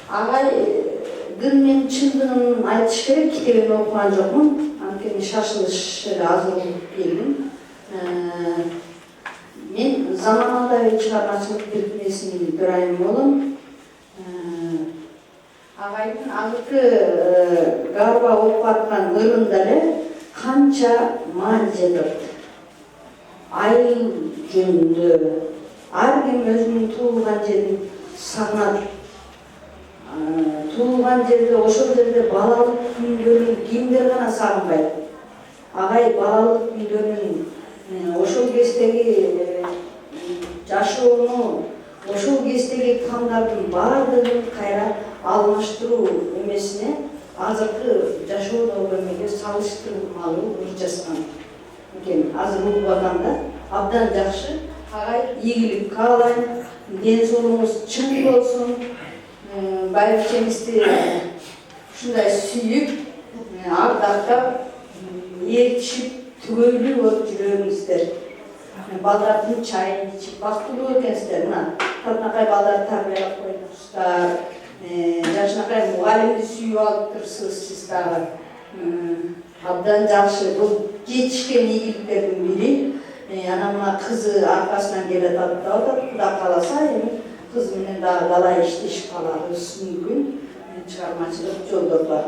Агайдын мен чындыгын айтыш керек, китебин окуган жокмун. Анткени шашылыш азыр болуп келдим. Мен заманауи чыгармачылык бирикмесинин төрайымы болом. Агайдын азыркы гарба окуп аткан ырында эле канча маани жетет. Айыл жөнүндө ар ким өзүнүн туулган жерин сагынат. Туулган жерде, ошол жерде балалык күндөрүн кимдер гана сагынбайт. Агай балалык күндөрүн ошол кездеги жашоону, ошол кездеги камдардын баардыгын кайра алмаштыруу эмесине азыркы жашоодогу эмеге салыштырмалуу ыр жазган экен. Азыр угуп атканда абдан жакшы. Агай ийгилик каалайм, ден соолугуңуз чың болсун. Байырчемизди ушундай сүйүп, ардактап, ээрчип, түгөйлүү болуп жүрөңүздөр. Балдардын чайын ичип, бактылуу экенсиздер. Мына Татнакай балдар тарбиялап койдуңуздар. Жашынакай мугалимди сүйүп алыптырсыз сиз дагы. Абдан жакшы. Бул жетишкен ийгиликтердин бири. Анан мына кызы аркасынан келет атат. Кудай кааласа эми kız менен дагы далай иштешип калабыз мүмкүн. Чыгармачылык жолдордо.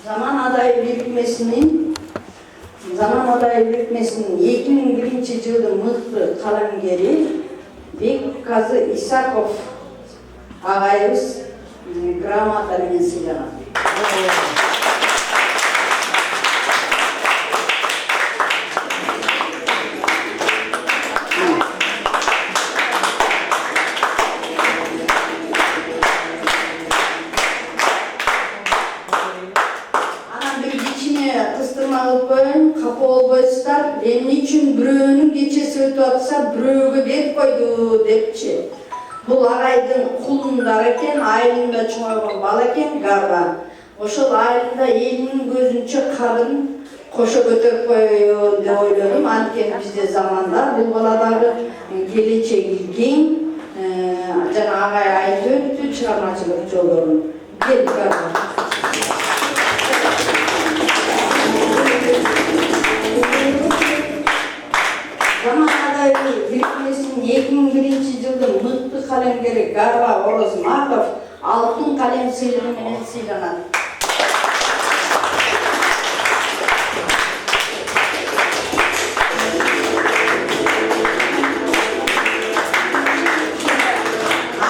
Zaman adayı birikmesinin 2001 жылдын мыкты калемгери Bekkazi İsakov агайыбыз грамота менен сыйлаган. Эмне үчүн бирөөнүн кечеси өтүп атса, бирөөгө берип койду депчи. Бул агайдын кулундары экен, айылында чоңойгон бала экен, гарба. Ошол айылында элинин көзүнчө кадын кошо көтөрүп коеюн деп ойлодум. Анткени бизде заманда бул бала дагы келечеги кең, жана агай айтып өттү чыгармачылык жолдорун Gel bakalım. Zamanada birikmesinin 2001 жылдың мықты қаламгері Гарба Орозматов алтын қалем сыйлығымен сыйланады.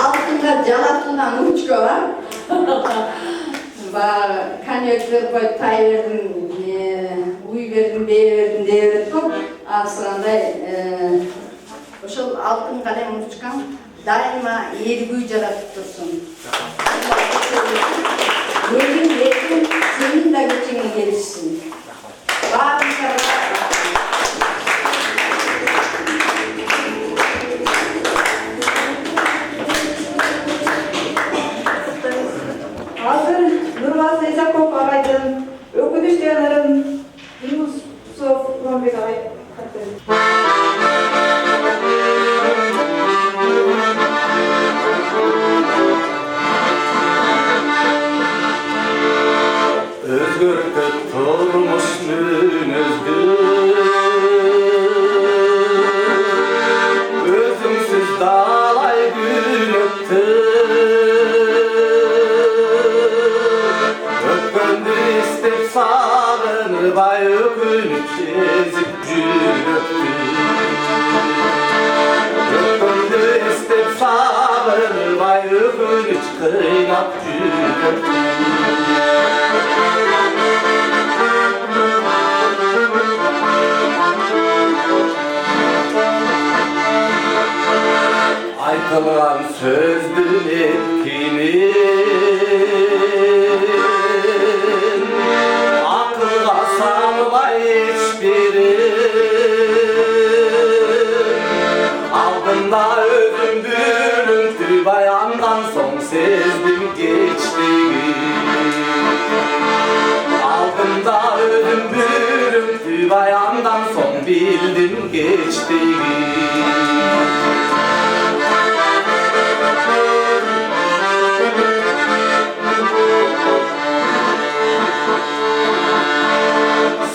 Алтынға жалатылған ручка бар. Коньяктер қойып тай бердім, уй бердім, бей бердім, дей бердім. Асырандай ошол алтын калем ручкаң дайыма эргүү жаратып турсун. Менин эрким сенин да кечиңе келишсин. Баарыңыздарга Азыр Нурмаз Исаков агайдын өкүнүчтөрүн Юнусов Ромбек агай Özgürlük turmuş münüzdü Özümsüz dalay gün öptü Öpkündü istep sağınır bay öpünüp ezip gün öptü Öpkündü istep sağınır bay öpünüp kıynap gün öptü Aytılan sözdün etkinin akılga salmay hiçbiri Aldında özüm bürüntü bayandan son sezdim geçtiği Aldında özüm bürüntü bayandan son bildim geçtiği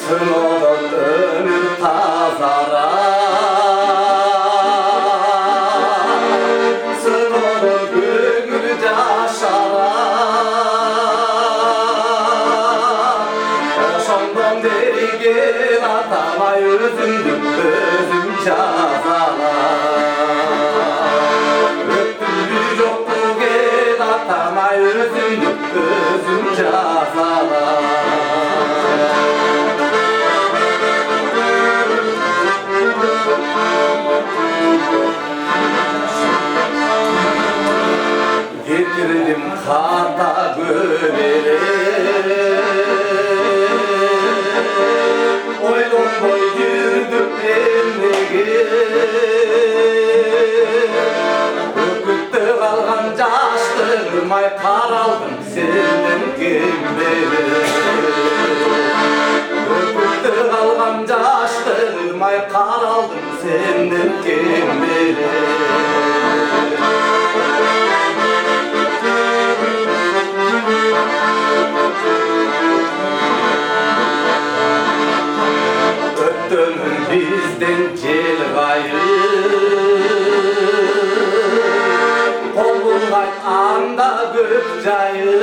Sınadan ömür tazara Sınadan gönül caşara Oşondan deri gel atamay özümdüm özüm cazala Öptüm yoktu gel atamay özümdüm özüm cazala Getirdim hata göbeli Oylum boy yürüdüm elmegi Öpütte kalgan yaştırmay karaldım senden kembeli Öpütte kalgan yaştırmay karaldım senden kembeli Öttümün bizden cel gayrı Kolunay anda gök cayı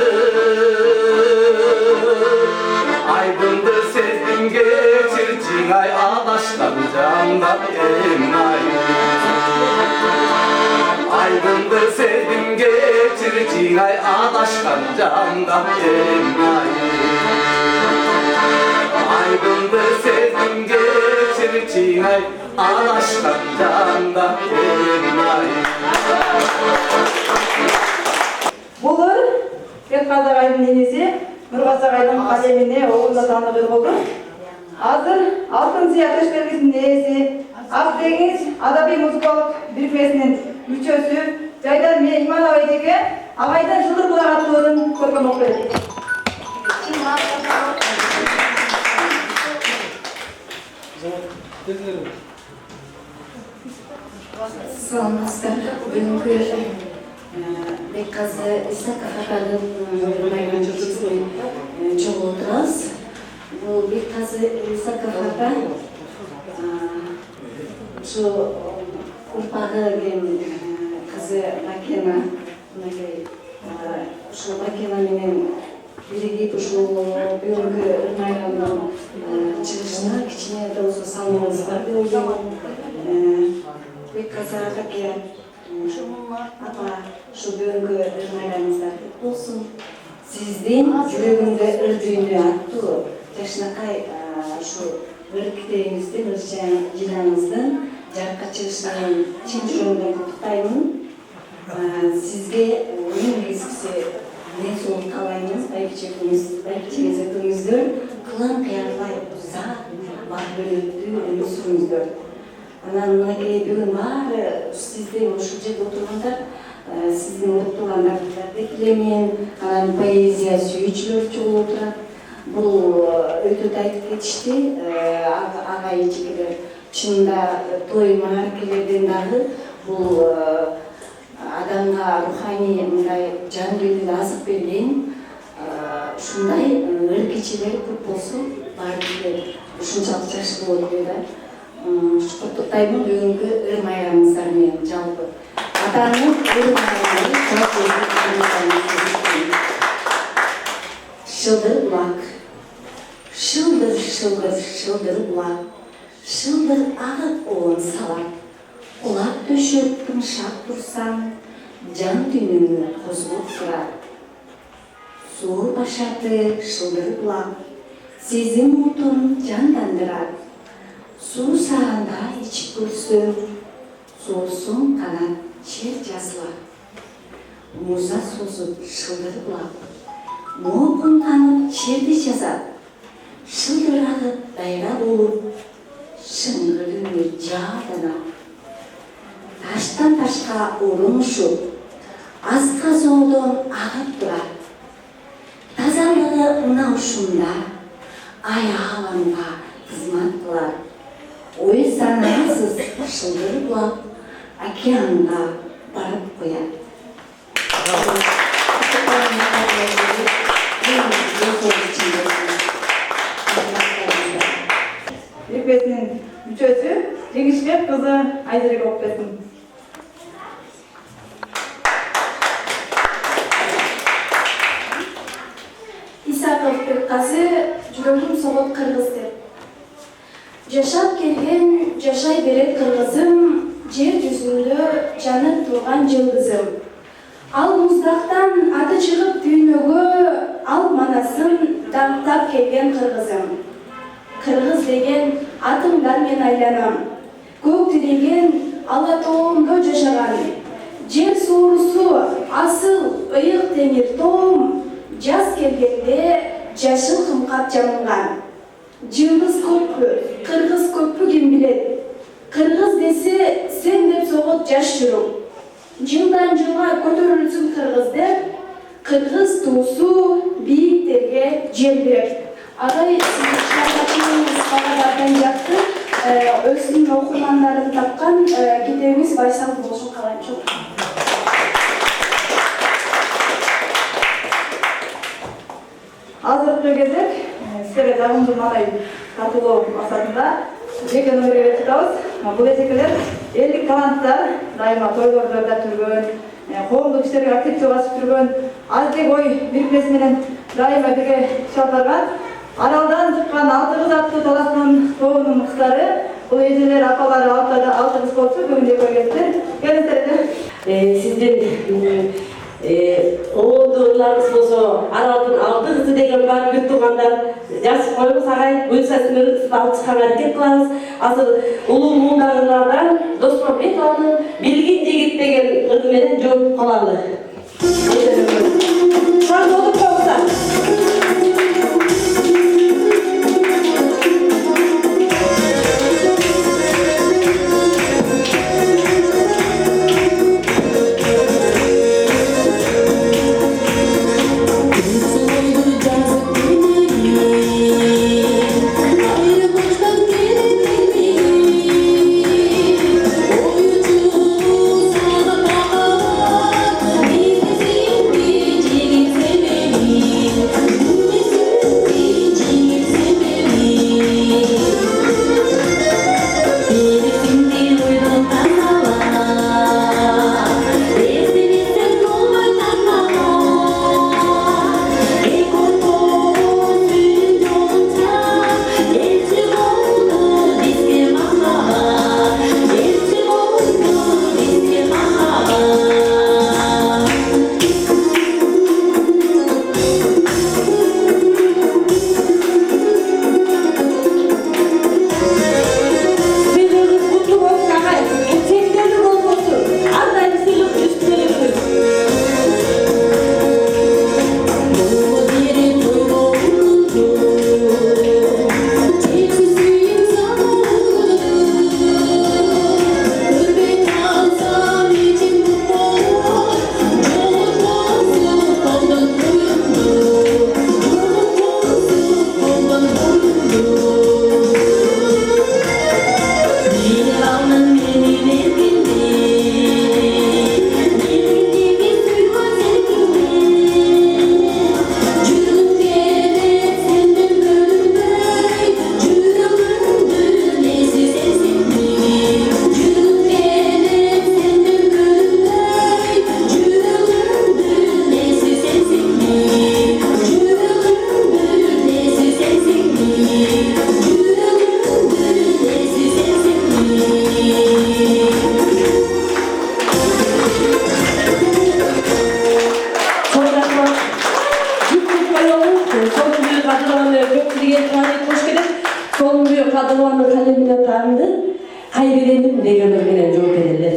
Aydındı sezdim geçir cingay adaştan candan emnayı Aydındı sezdim geçir cingay adaştan candan emnayı Aydındı sezdim geçir çiğnay Adaştan canda emnayı Bulur Bekqазы агайдын енесі Нурбас агайдын калемине оғылда таныгы болду. Азыр алтын сый атыш белгисинин ээси Ак-Деңиз адабий музыкалык бирикмесинин мүчөсү Жайдар Иманов айдеке агайдын жылдык булагаттууларын көркөмөк берди. Саламатсыздар. Бүгүнкү Бекказы Исаков атанып Ырмайга чогуу отурабыз. Бул Бекказы Исаков ата ушу урпагы кем кызы Макена ушул Макена менен биригип ушул бүгүнкү Ырмайганын чыгышына кичине да болсо салымыбыз бар деп ойлойм. Бекказы атаке апа şu бүгүнкү ырмайганыңыздар құтты болсун. Сиздин жүрөгүңдө ырдүйүндү аттуу жашынакай şu ыр китебиңиздин ыр жыйнаңыздын жарыкка чыгышынан чын жүрөгүмдөн куттуктаймын. Сизге эң негизгиси мен сол каалаймын, байкичеңиздер кылан кыярбай узак бак өнөктүү өмүр сүрүңүздөр. Анан мынакей бүгүн баары сизде ушул жерде отургандар сиздин уктугандарды тилеймен, анан поэзия сүйүүчүлөр чогуу отурат. Бул өтө айтып кетишти, агай эжекелер. Чынында той мааракелерден дагы бул адамга руханий мындай жан дүйнөгө азык берген ушундай ыр кечелер көп болсо баары ушунчалык жакшы болот дейт. Куттуктаймын бүгүнкү ырмайганыңыздар менен жалпы. Атанын ырмайганы шылдыр булак. Шылдыр, шылдыр, шылдыр булак. Шылдыр агып оон салат. Улап төшөп тымшап турсаң, жан дүйнөңү козгоп турат. Суу башаты шылдыр булак. Сезим отун жандандырат. Суу саанда ичип көрсөң, соосуң канат жер жазылат. Муза созуп шылдыр булак. Моокун танып жерди жазат. Шылдыр агып дайра болуп, шыңгыр үнү жааданат. Таштан ташка орун ушуп, азга зоодон агып турат. Тазалыгы мына ушунда, аяламга кызмат кылат. Ой санасыз шылдыр булак океанга барып коят. Ирпесинин мүчөсү Жеңишбек кызы Айзерек Окпесин. Исаков Бекказы жүрөгүм согот кыргыз деп. Жашап келген жашай берет кыргызым, жер жүзүндө жанып турган жылдызым. Ал муздактан аты чыгып дүйнөгө ал манасын дактап келген кыргызым. Кыргыз деген атымдан мен айланам. Көк тиреген ала тоомдо жашаган. Жер соорусу асыл ыйык теңир тоом. Жаз келгенде жашыл кымкат жамылган. Жылдыз көппү, кыргыз көппү ким билет. Кыргыз десе сен деп согот жаш жүрөк. Жылдан жылга көтөрүлсүн кыргыз деп, кыргыз туусу бийиктерге жер берет. Агай сиздин багадардан жакты, өзүнүн окумандарын тапкан китебиңиз байсал болушун каалайм. Азыркы кезде сіздерге жагымдуу маанай тартуулоо максатында жеке номерге чыгабыз. Бул эжекелер элдик таланттар, дайыма тойлордо жүргөн, коомдук иштерге активдүү катышып жүргөн, аздек ой бирикмеси менен дайыма бирге иш алып барган. Аралдан чыккан 6 кыз аттуу талаштын тобунун кыздары, бул эжелер апалары 6 кыз болчу, бүгүн жеке келиптир. Келиңиздер. Сиздин оолдууларыңыз болсо аралдын 6 кызы деген бар, бүт туугандар жазып коебуз агай, өз сасыңызды алып чыкканга аракет кылабыз. Азыр улуу мундагылардан Досмамбетованын Билгин жигит деген ыры менен жооп калалы. Pahlivanın kalemine tanıdı. Kaybedelim деген менен жооп берилди.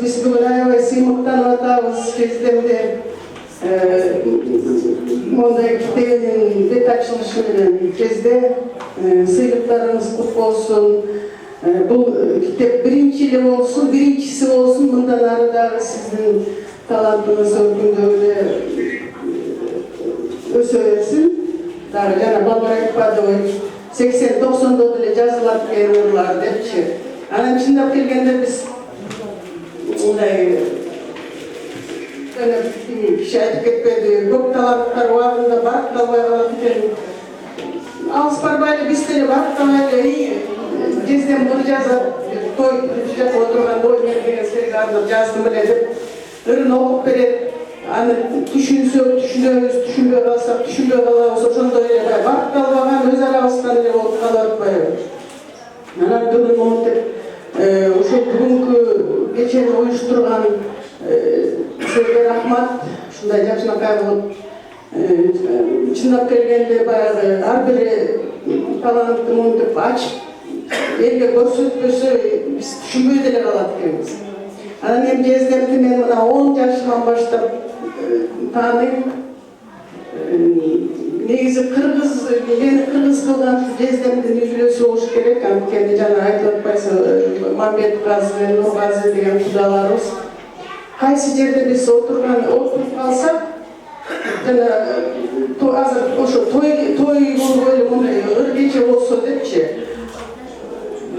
Biz bugün aябай сыймыктанып атабыз кездерде мондай китебинин бет ачылышы менен кезде сыйлыктарыңыз кут болсун. Бул китеп биринчи эле болсун, биринчиси болсун. Мындан ары дагы сиздин талантыңыз өркүндөп эле өсө берсин. Дагы жана балдар айтпадыбы 80-90 деле жазылат экен депчи. Анан чындап келгенде биз мындай киши айтып кетпеди, көп таланттар убагында барып калбай калат экен. Алыс барбай эле биз деле барып калайлы. Кезден буну жазат, той жеп отурганда ой мен деген сериалды жаздым эле деп өрүн окуп берет. Аны түшүнсөк түшүнөбүз, түшүнбөй калсак түшүнбөй калабыз. Ошондой эле барып калбаган өз арабыздан эле болуп калып атпайбы. Анан бүгүн монтип ошо бүгүнкү кечени уюштурган сизге рахмат. Ушундай жакшынакай кылып чындап келгенде баягы ар бир талантты монтип ачып элге көрсөтпөсө биз түшүнбөй деле калат экенбиз. Анан эми жездемди мен мына 10 жашыман баштап тааныйм. Негизи мени кыргыз кылган жездемдин үлгүсү болуш керек. Анткени жана айтып атпайсың, Мамбетказы, Нургазы деген кудаларыбыз. Кайсы жерде биз отуруп калсак, жана азыр ошо той эле мындай ыр кече болсо депчи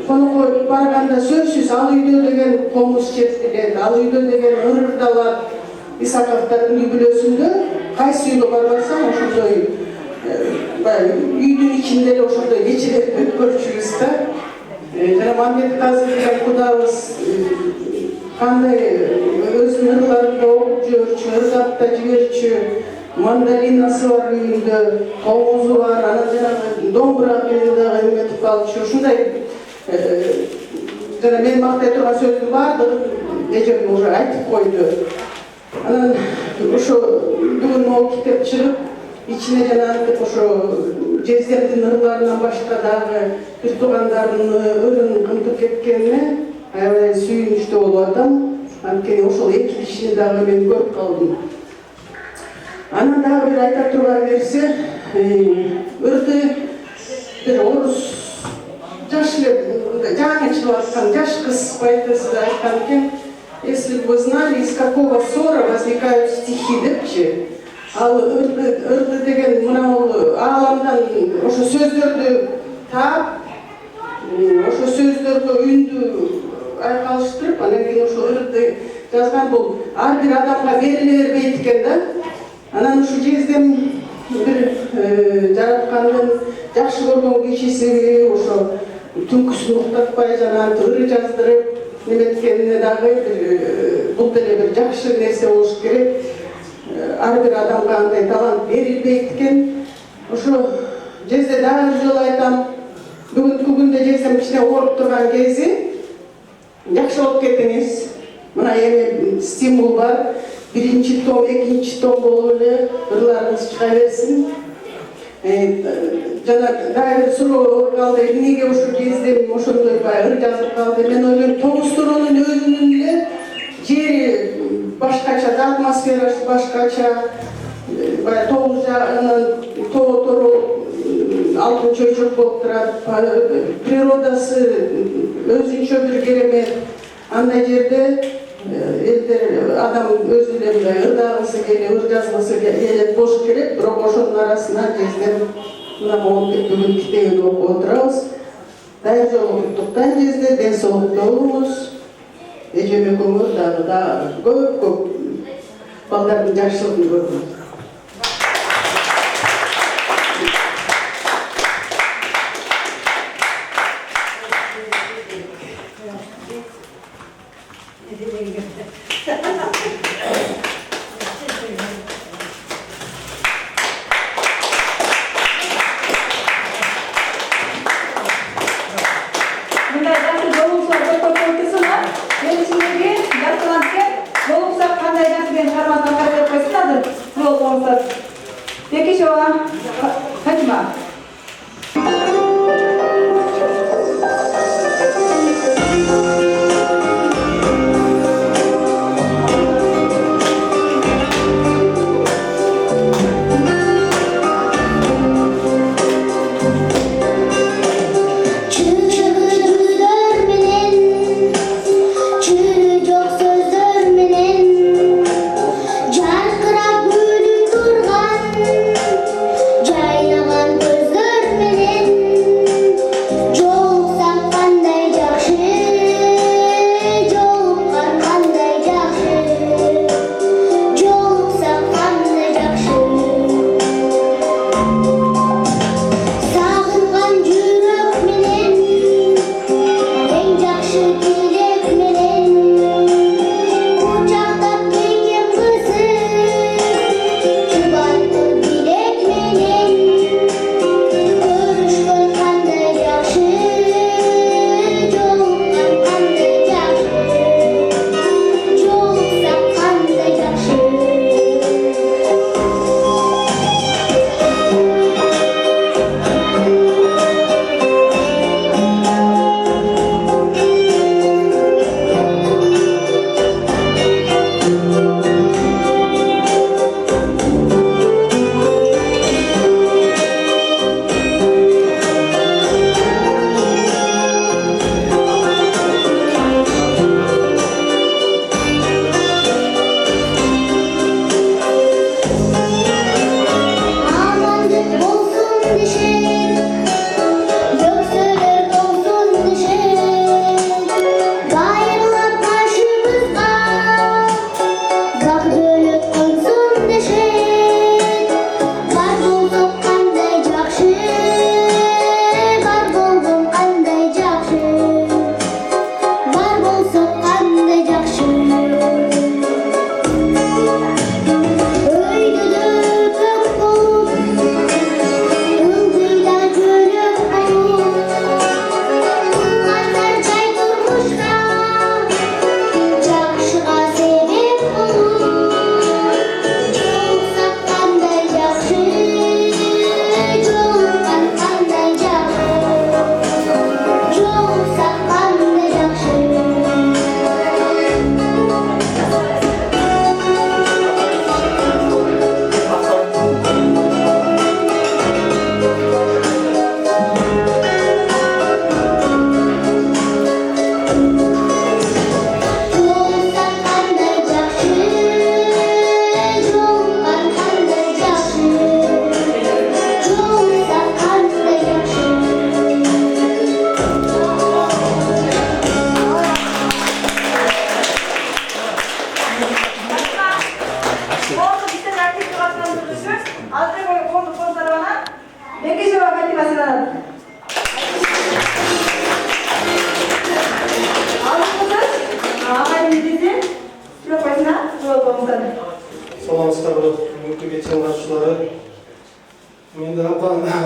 конокой барганда сөзсүз ал үйдө деген комуз чертилет, ал үйдө деген ырдалат. Исаковдардын үй бүлөсүндө кайсы үйгө барбасаң ошондой үйдүн ичинде эле ошондой кечелерди көрчүбүз да. Жана Мамбет Казы деген кудабыз кандай өзүнүн ырларын окуп жүрчү, ырдап да жиберчү, мандолинасы бар үйүндө, комузу бар, анан жанагы домбура менен дагы эметип калчу. Ушундай жана мен мактай турган сөздүн баардыгын эжем уже айтып койду. Анан ошо бүгүн могу китеп чыгып, ичине жанагы ошо жездемдин ырларынан башка дагы бир туугандарынын ырын кымтып кеткенине аябай сүйүнүчтүү болуп атам. Анткени ошол эки кишини дагы мен көрүп калдым. Анан дагы бир айта турган нерсе, ырды бир орус жаш эле жаңы чыгып аткан жаш кыз поэтасы айткан экен: если бы вы знали, из какого ссора возникают стихи, депчи. Ал ырды деген мынау ааламдан ошо сөздөрдү таап, ошо сөздөргө үндү айкалыштырып, анан кийин ошо ырды жазган. Бул ар бир адамга бериле бербейт экен да. Анан ушу жездем бир жараткандын жакшы көргөн кишиси ошо түнкүсүн уктатпай жанагы ыры жаздырып неметкенине дагы бул деле бир жакшы нерсе болуш керек. Ар бир адамга андай талант берилбейт экен. Ошо жезде дагы бир жолу айтам, бүгүнкү күндө жездем кичине ооруп турган кези жакшы болуп кетиңиз. Мына эми стимул бар. Биринчи том, экинчи том болуп эле ырларыңыз чыга берсин. Жана дагы бир суроо болуп калды. Эмнеге ошо жездем ошондой ыр жазып калды? Мен ойлойм, Тоғызтуронун өзүнүн эле жери башкача, атмосферасы башкача. Баягы тогуз жагынан тоо тору алтын чөйчөк болуп турат. Природасы өзүнчө бир керемет. Андай жерде элдер адам өзү эле мындай ырдагысы келип, ыр жазгысы келет болуш керек. Бирок ошонун арасына жездем мына могу бүгүн китебин окуп отурабыз. Дайыр жолу куттуктайм жезде, ден соолукта болуңуз. Эжем экөөңөр дагы көп балдардын жакшылыгын көрүңүз.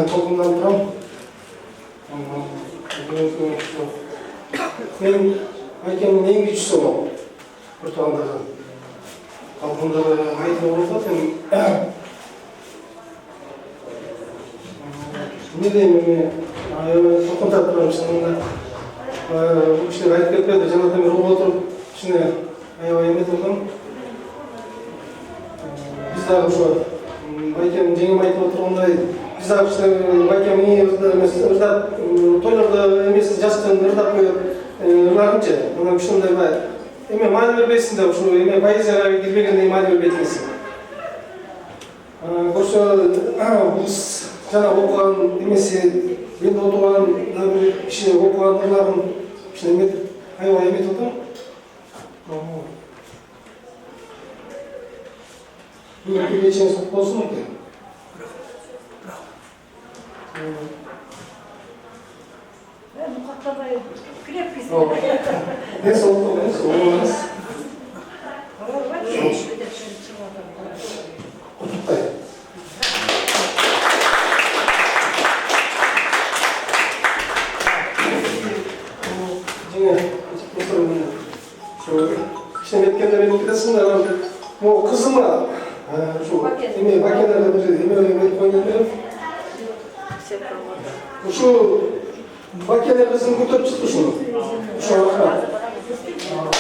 toplumdan turam. Men Aykemin en güçlüsü o. Kurtuğanların. Halkında ayetli olursa ne diyeyim ben toplum tatlıyorum şimdi. İşte ayet bekliyordu. Cennet-i Ruhu oturup şimdi yemet oldum. Biz daha şu Aykemin jengim aytып oturgандай biz daha işte Aykemin ırдап тойлордо эмес жаштын ырдап ырдагынча мына ушундай эме маани бербейсиң да ушу эме поэзияга кирбегендей маани бербейт экенсиң. Ошо биз жана окуган эмеси мен отуган бир киши окуган ырларын ушуну эметип аябай эметип атам. Bir geçen sohbet olsun mu ki? Ben bu katlamayı krep pis. Ne soğuk ne soğuk. İşte Mekke'de benim gidesinde o kızıma şu emeği makinelerde bir emeği koyuyorum. Şu makine kızını götürüp çıktı şunu. Şu an kadar.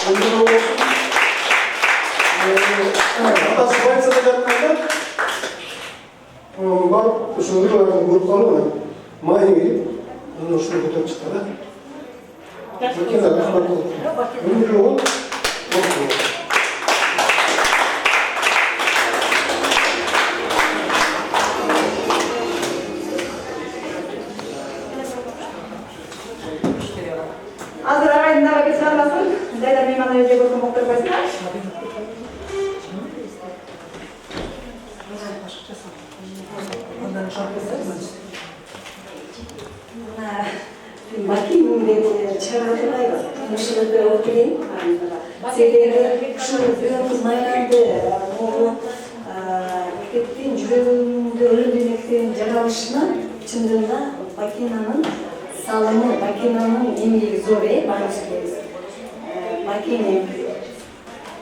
Ondan olsun. Atası bayısa da yapmadı. Bak şu yılların gruplarına mani verip onu şunu götürüp çıktı da. Makineler bakmadı. Ömrü o. Hazır ağayın daha geçen almasın. Zeydan Meyman'a yüzeye bakın muhtar başına. Bakayım ben çağırdılar. Müşteriler oturayım. Sebebi şu biraz mayardı. Onu erkekten yüreğinde ölümlülükten jaralışına içindinde makinenin salımı, makinenin emeği zor barıştırız.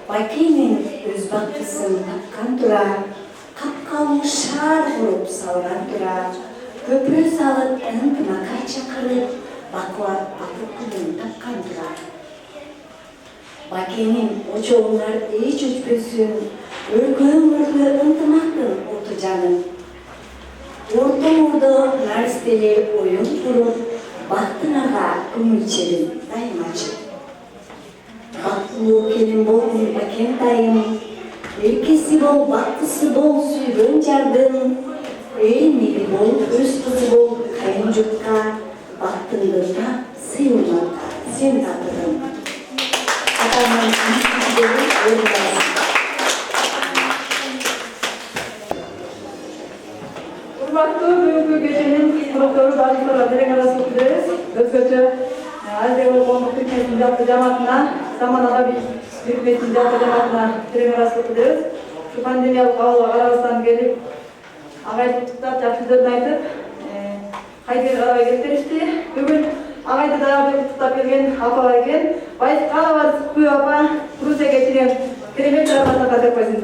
Makinenin öz baktıсын takkan tura, kapkalmışar vurup salgan tura, köprü salıp ıntımaka çakırıp, baklar apıkkıdın takkan tura. Makinenin o çoğunlar hiç uçpösün, örgü ıntımaktın otucanın. Orta narsteler oyun kurup, baktınaga ümülçelim daimacı. Baktılığı kelin bolun baken dayım, erkesi bol, baktısı bol suyun jardın, eğilmeli bol, öz kızı bol kayıncukka, baktığında sıyılmakta, sen tatlıdın. Adamın ilişkileri öğrenmez. Hurmatlı bugünkü gecenin profesörü Barışlara Deregarası kutlarız. Özgürce Azdeğol Konuk Hükümetin Yapı Cemaatına, Zamanada bir Hükümetin Yapı Cemaatına Deregarası kutlarız. Şu pandemiyalık ağırlığa Arabistan gelip ağaydı tutup, yapıştırını aytıp Haydir arabaya getirişti. Bugün ağaydı da bir tutup gelgen, apa var gelgen. Bayız kala var sıkıyor apa, Rusya geçiren Kremet tarafına kadar koysun.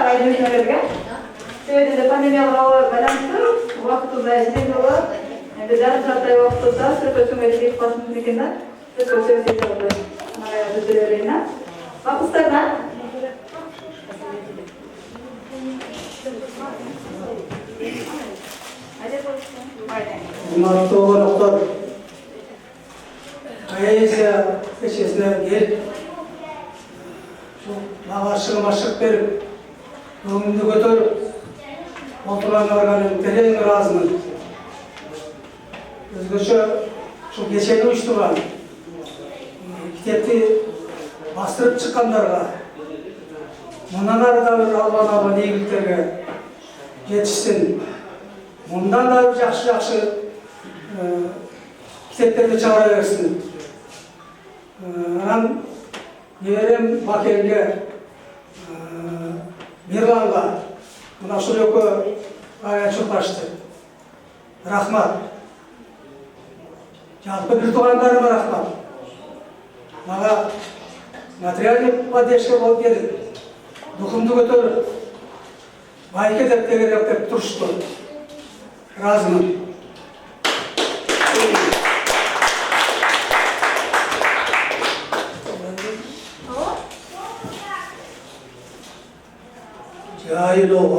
ағайын өзіне берген. Себебі пандемиялық байланысты уақытында ізден жолы енді жарым сағаттай уақытта сырт өтімге кетіп қалсын екен да. Сырт өтімге кетіп қалды. Ағайға бүдірелейін. Бақыстарына. Құрметті қонақтар, поэзия кешесіне келіп, нағашығым ашық беріп, көңілді көтеріп, отырғандарына терең разымын. Өзгеше кешені ұйыштырған, кітепті бастырып шыққандарға, мұнан арыда бір алған игіліктерге жетішсін. Мұндан да жақсы кітептерді шығара берсін. Ерем Бакелге, Мирланға, мына Шүрекө ағайын шықпашты. Рахмат. Жалпы бір туғандарыма рахмат. Маға материальный поддержка болып еді. Дұқымды көтеріп, байке деп тегерек деп тұрышты. Разымын. Жайлап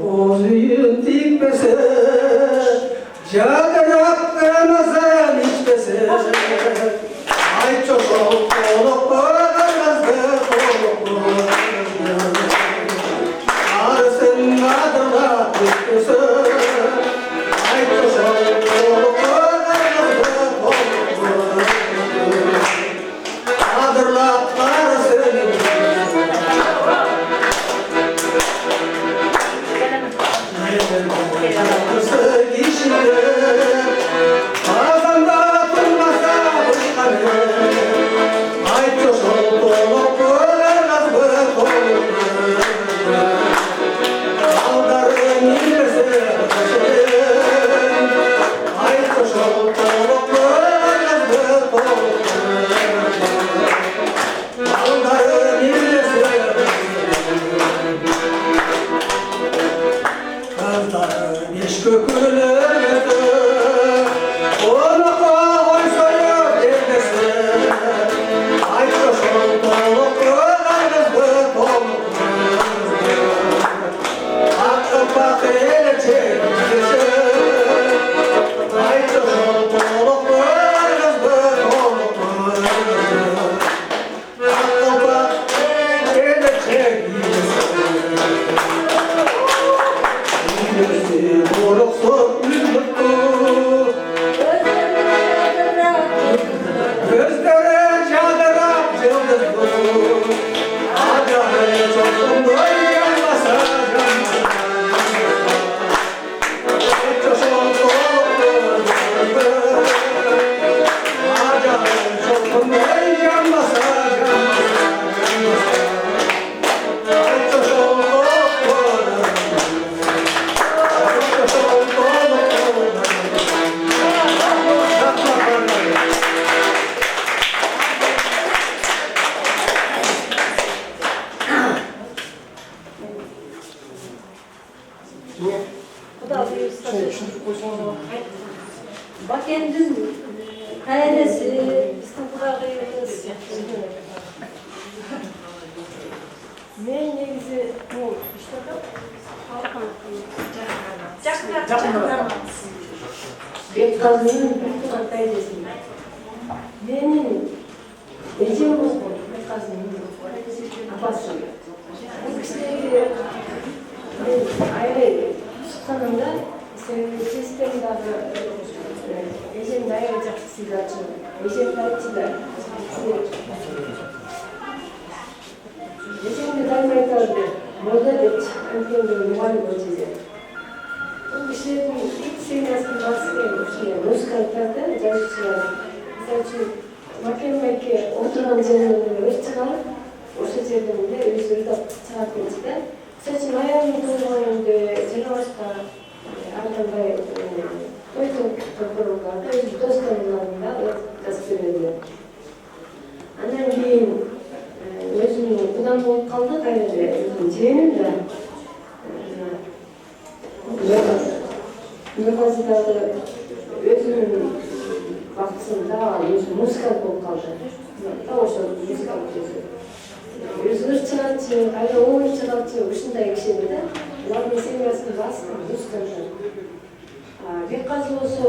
ойын тикпесе, жадырап қанасан içпесе, айтшы жол толық қағазды толық қағазды, арысын адырлап өтпесе, Bakendin kaynesi İstanbul'a men negisi bu işte ben kazının bütün kantaydesin. Benim ecem olsun ben kazının apası. Bu kişileri ben ayrı çıkanımda sistemde ecem dayanacak sizlerce ecem dayanacak ecemde dayanacak moda et annemde muhalif olacak. Bu kişilerin ilk seviyesini bahsediyor. Müzikallarda çalışıyorlar. Mesela için makinedeki oturan canlıları ırçıkalıp orta yerlerinde yüzleri de çarpıntıda. Mesela için ayağını durmayınca Celavas'ta arkada toytun topluluklarda dost tanımlarında gösteriliyor. Annem bir özünün kudan boyut kaldı gayrı jeğenim de Nurgazidagi özünün vaqtida o'zi musikant bo'lib qoldi. O'sha musikant o'zi ырчыгатчы, кайра оюн чыгарчы ушундай киши edi. Ularning семьясының басы musikant. Бекқазы болсо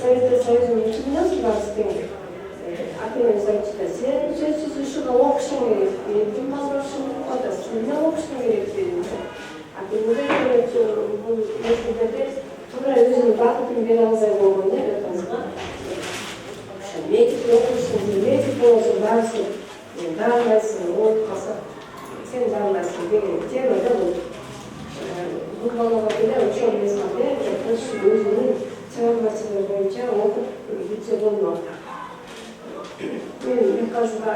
Советтер Союзунун ичинен Кыргызстан Академия Советчида сен сөзсүз ушуга окушуң керек. Ким базарышың атасың, эмне окушуң керек дедим. Бул мезгилдерде туура өзүнүн бакытын бере албай болгондо Бекқазыга медик окуйсуң, медик болосуң, барсың, дарылайсың, ооруп калса сен дарылайсың деген темада болду. Бул балага деле ошол мезгилде өзүнүн чыгармачылыгы боюнча окуп бүтсө болмок. Мен Бекқазыга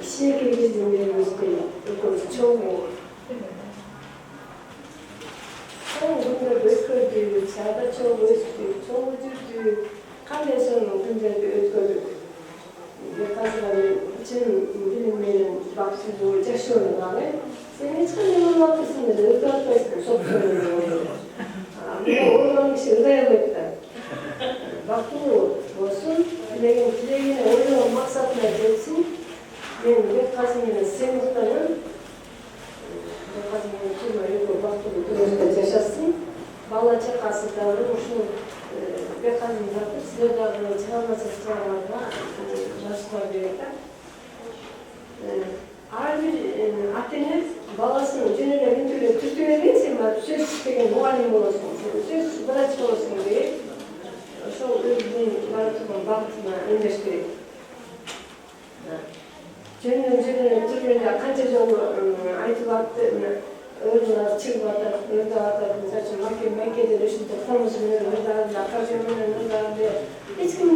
кичинекей кезден бери экөөбүз чоң күндөрдү өткөрдүк, саада чоң өстүк, чоң жүрдүк, кандай сонун күндөрдү өткөрдүк. Бекқазыга чын билим менен бактылуу жашоону дагы сен эч кандай маалыматсың деп өтүп атпайсың, соксоонун. Ойлогон киши ырдай албайт да. Бактылуу болсун, тилегине ойлогон максатына жетсин. Мен Бекқазы менен сыймыктанам. Бекқазы менен туура экөө бактылуу турмушта жашасын. Бала чакасы дагы ушул Бекқазынын заты силер дагы чыгармачылыкка жаштар берет да. Ар бир ата-эне баласын жөн эле мүнтүлө түртүп берген, сен барып сөз иштеген мугалим болосуң, сөз врач болосуң керек. Ошол өзүнүн бара турган багытына эмдеш керек. Жөнүнөн түргөндө канча жолу айтып атты, ырдылар чыгып атат, ырдап атат, мисалы үчүн македен ушинтип комузу менен ырдады, кажы менен ырдады. Эч ким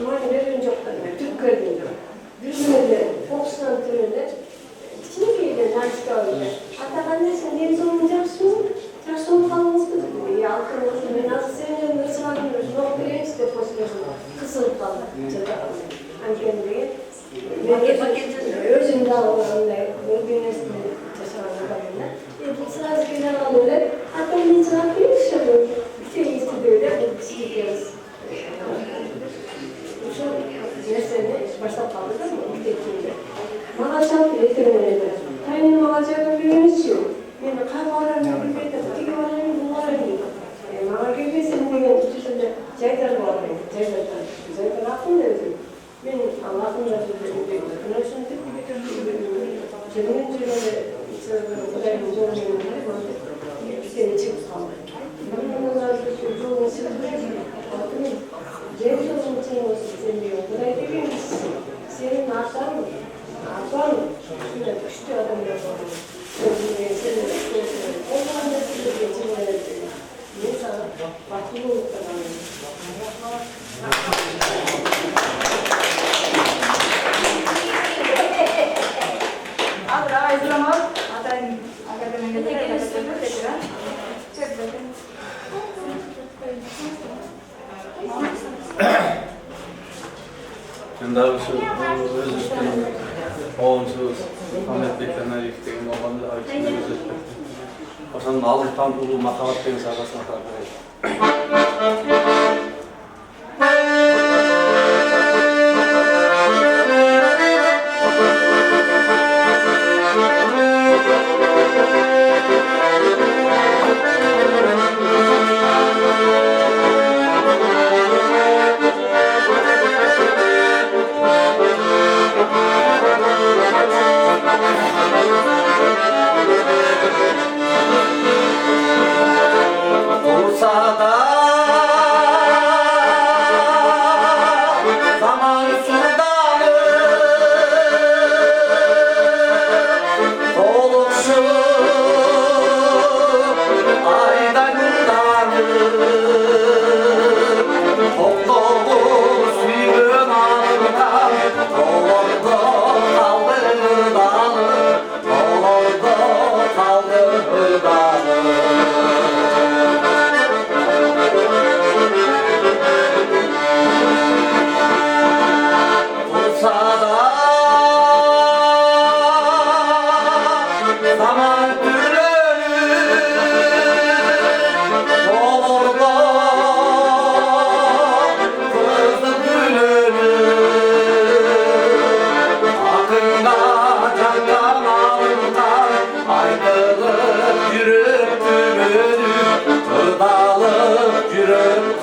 маани берген жок да, түк көргөн жок. Бир күнү эле фокустан түрүндө кичинекей эле начка алды. Ата кандай сен денсаулыгың жакшыбы? Жакшы болуп калдыңызбы? Алтын мен азыр сен менен ырчыгадым, жок беребиз деп после кысылып калды. Анткени деген өзүм дагы андай өргөнөсүн жашаган адаммын да. Бул сразу келе калып эле атам мен чыгап бериши тегиздүү деп эле бул кичинекейбиз. Ошол нерсени баштап калды да мектепте. Мага чалып электронде. Тайын мага жардам бериңизчи. Мен кайга барарымды билбейм, тиги барайын, бул барайын. Мага келбесин деген түшүндө жайдар бар. Жайдар акын өзүм. Men Allah'ın razıyım. Güneşin cennet üzerinde Kuday'ın zorluğunda seni çıkıp kaldı. Ben onun razıyım. Çocuğun sırrını altını Cevizor'un için olsun istemiyor. Kuday dediğin senin artan mı? Artan mı? Şöyle güçlü adam yapalım. Sözünü o zaman da size geçirmeler dedi. Neyse farklı oluklar anlayın. Ben daha şu öz üstüne oğunsuz Ahmet Beklenayev деген oğlanı ayıkını özettim. Osanın aldıktan ulu makalat деген sağlasına tarafı. Kursada dönüp, tırdalıp, jürüp,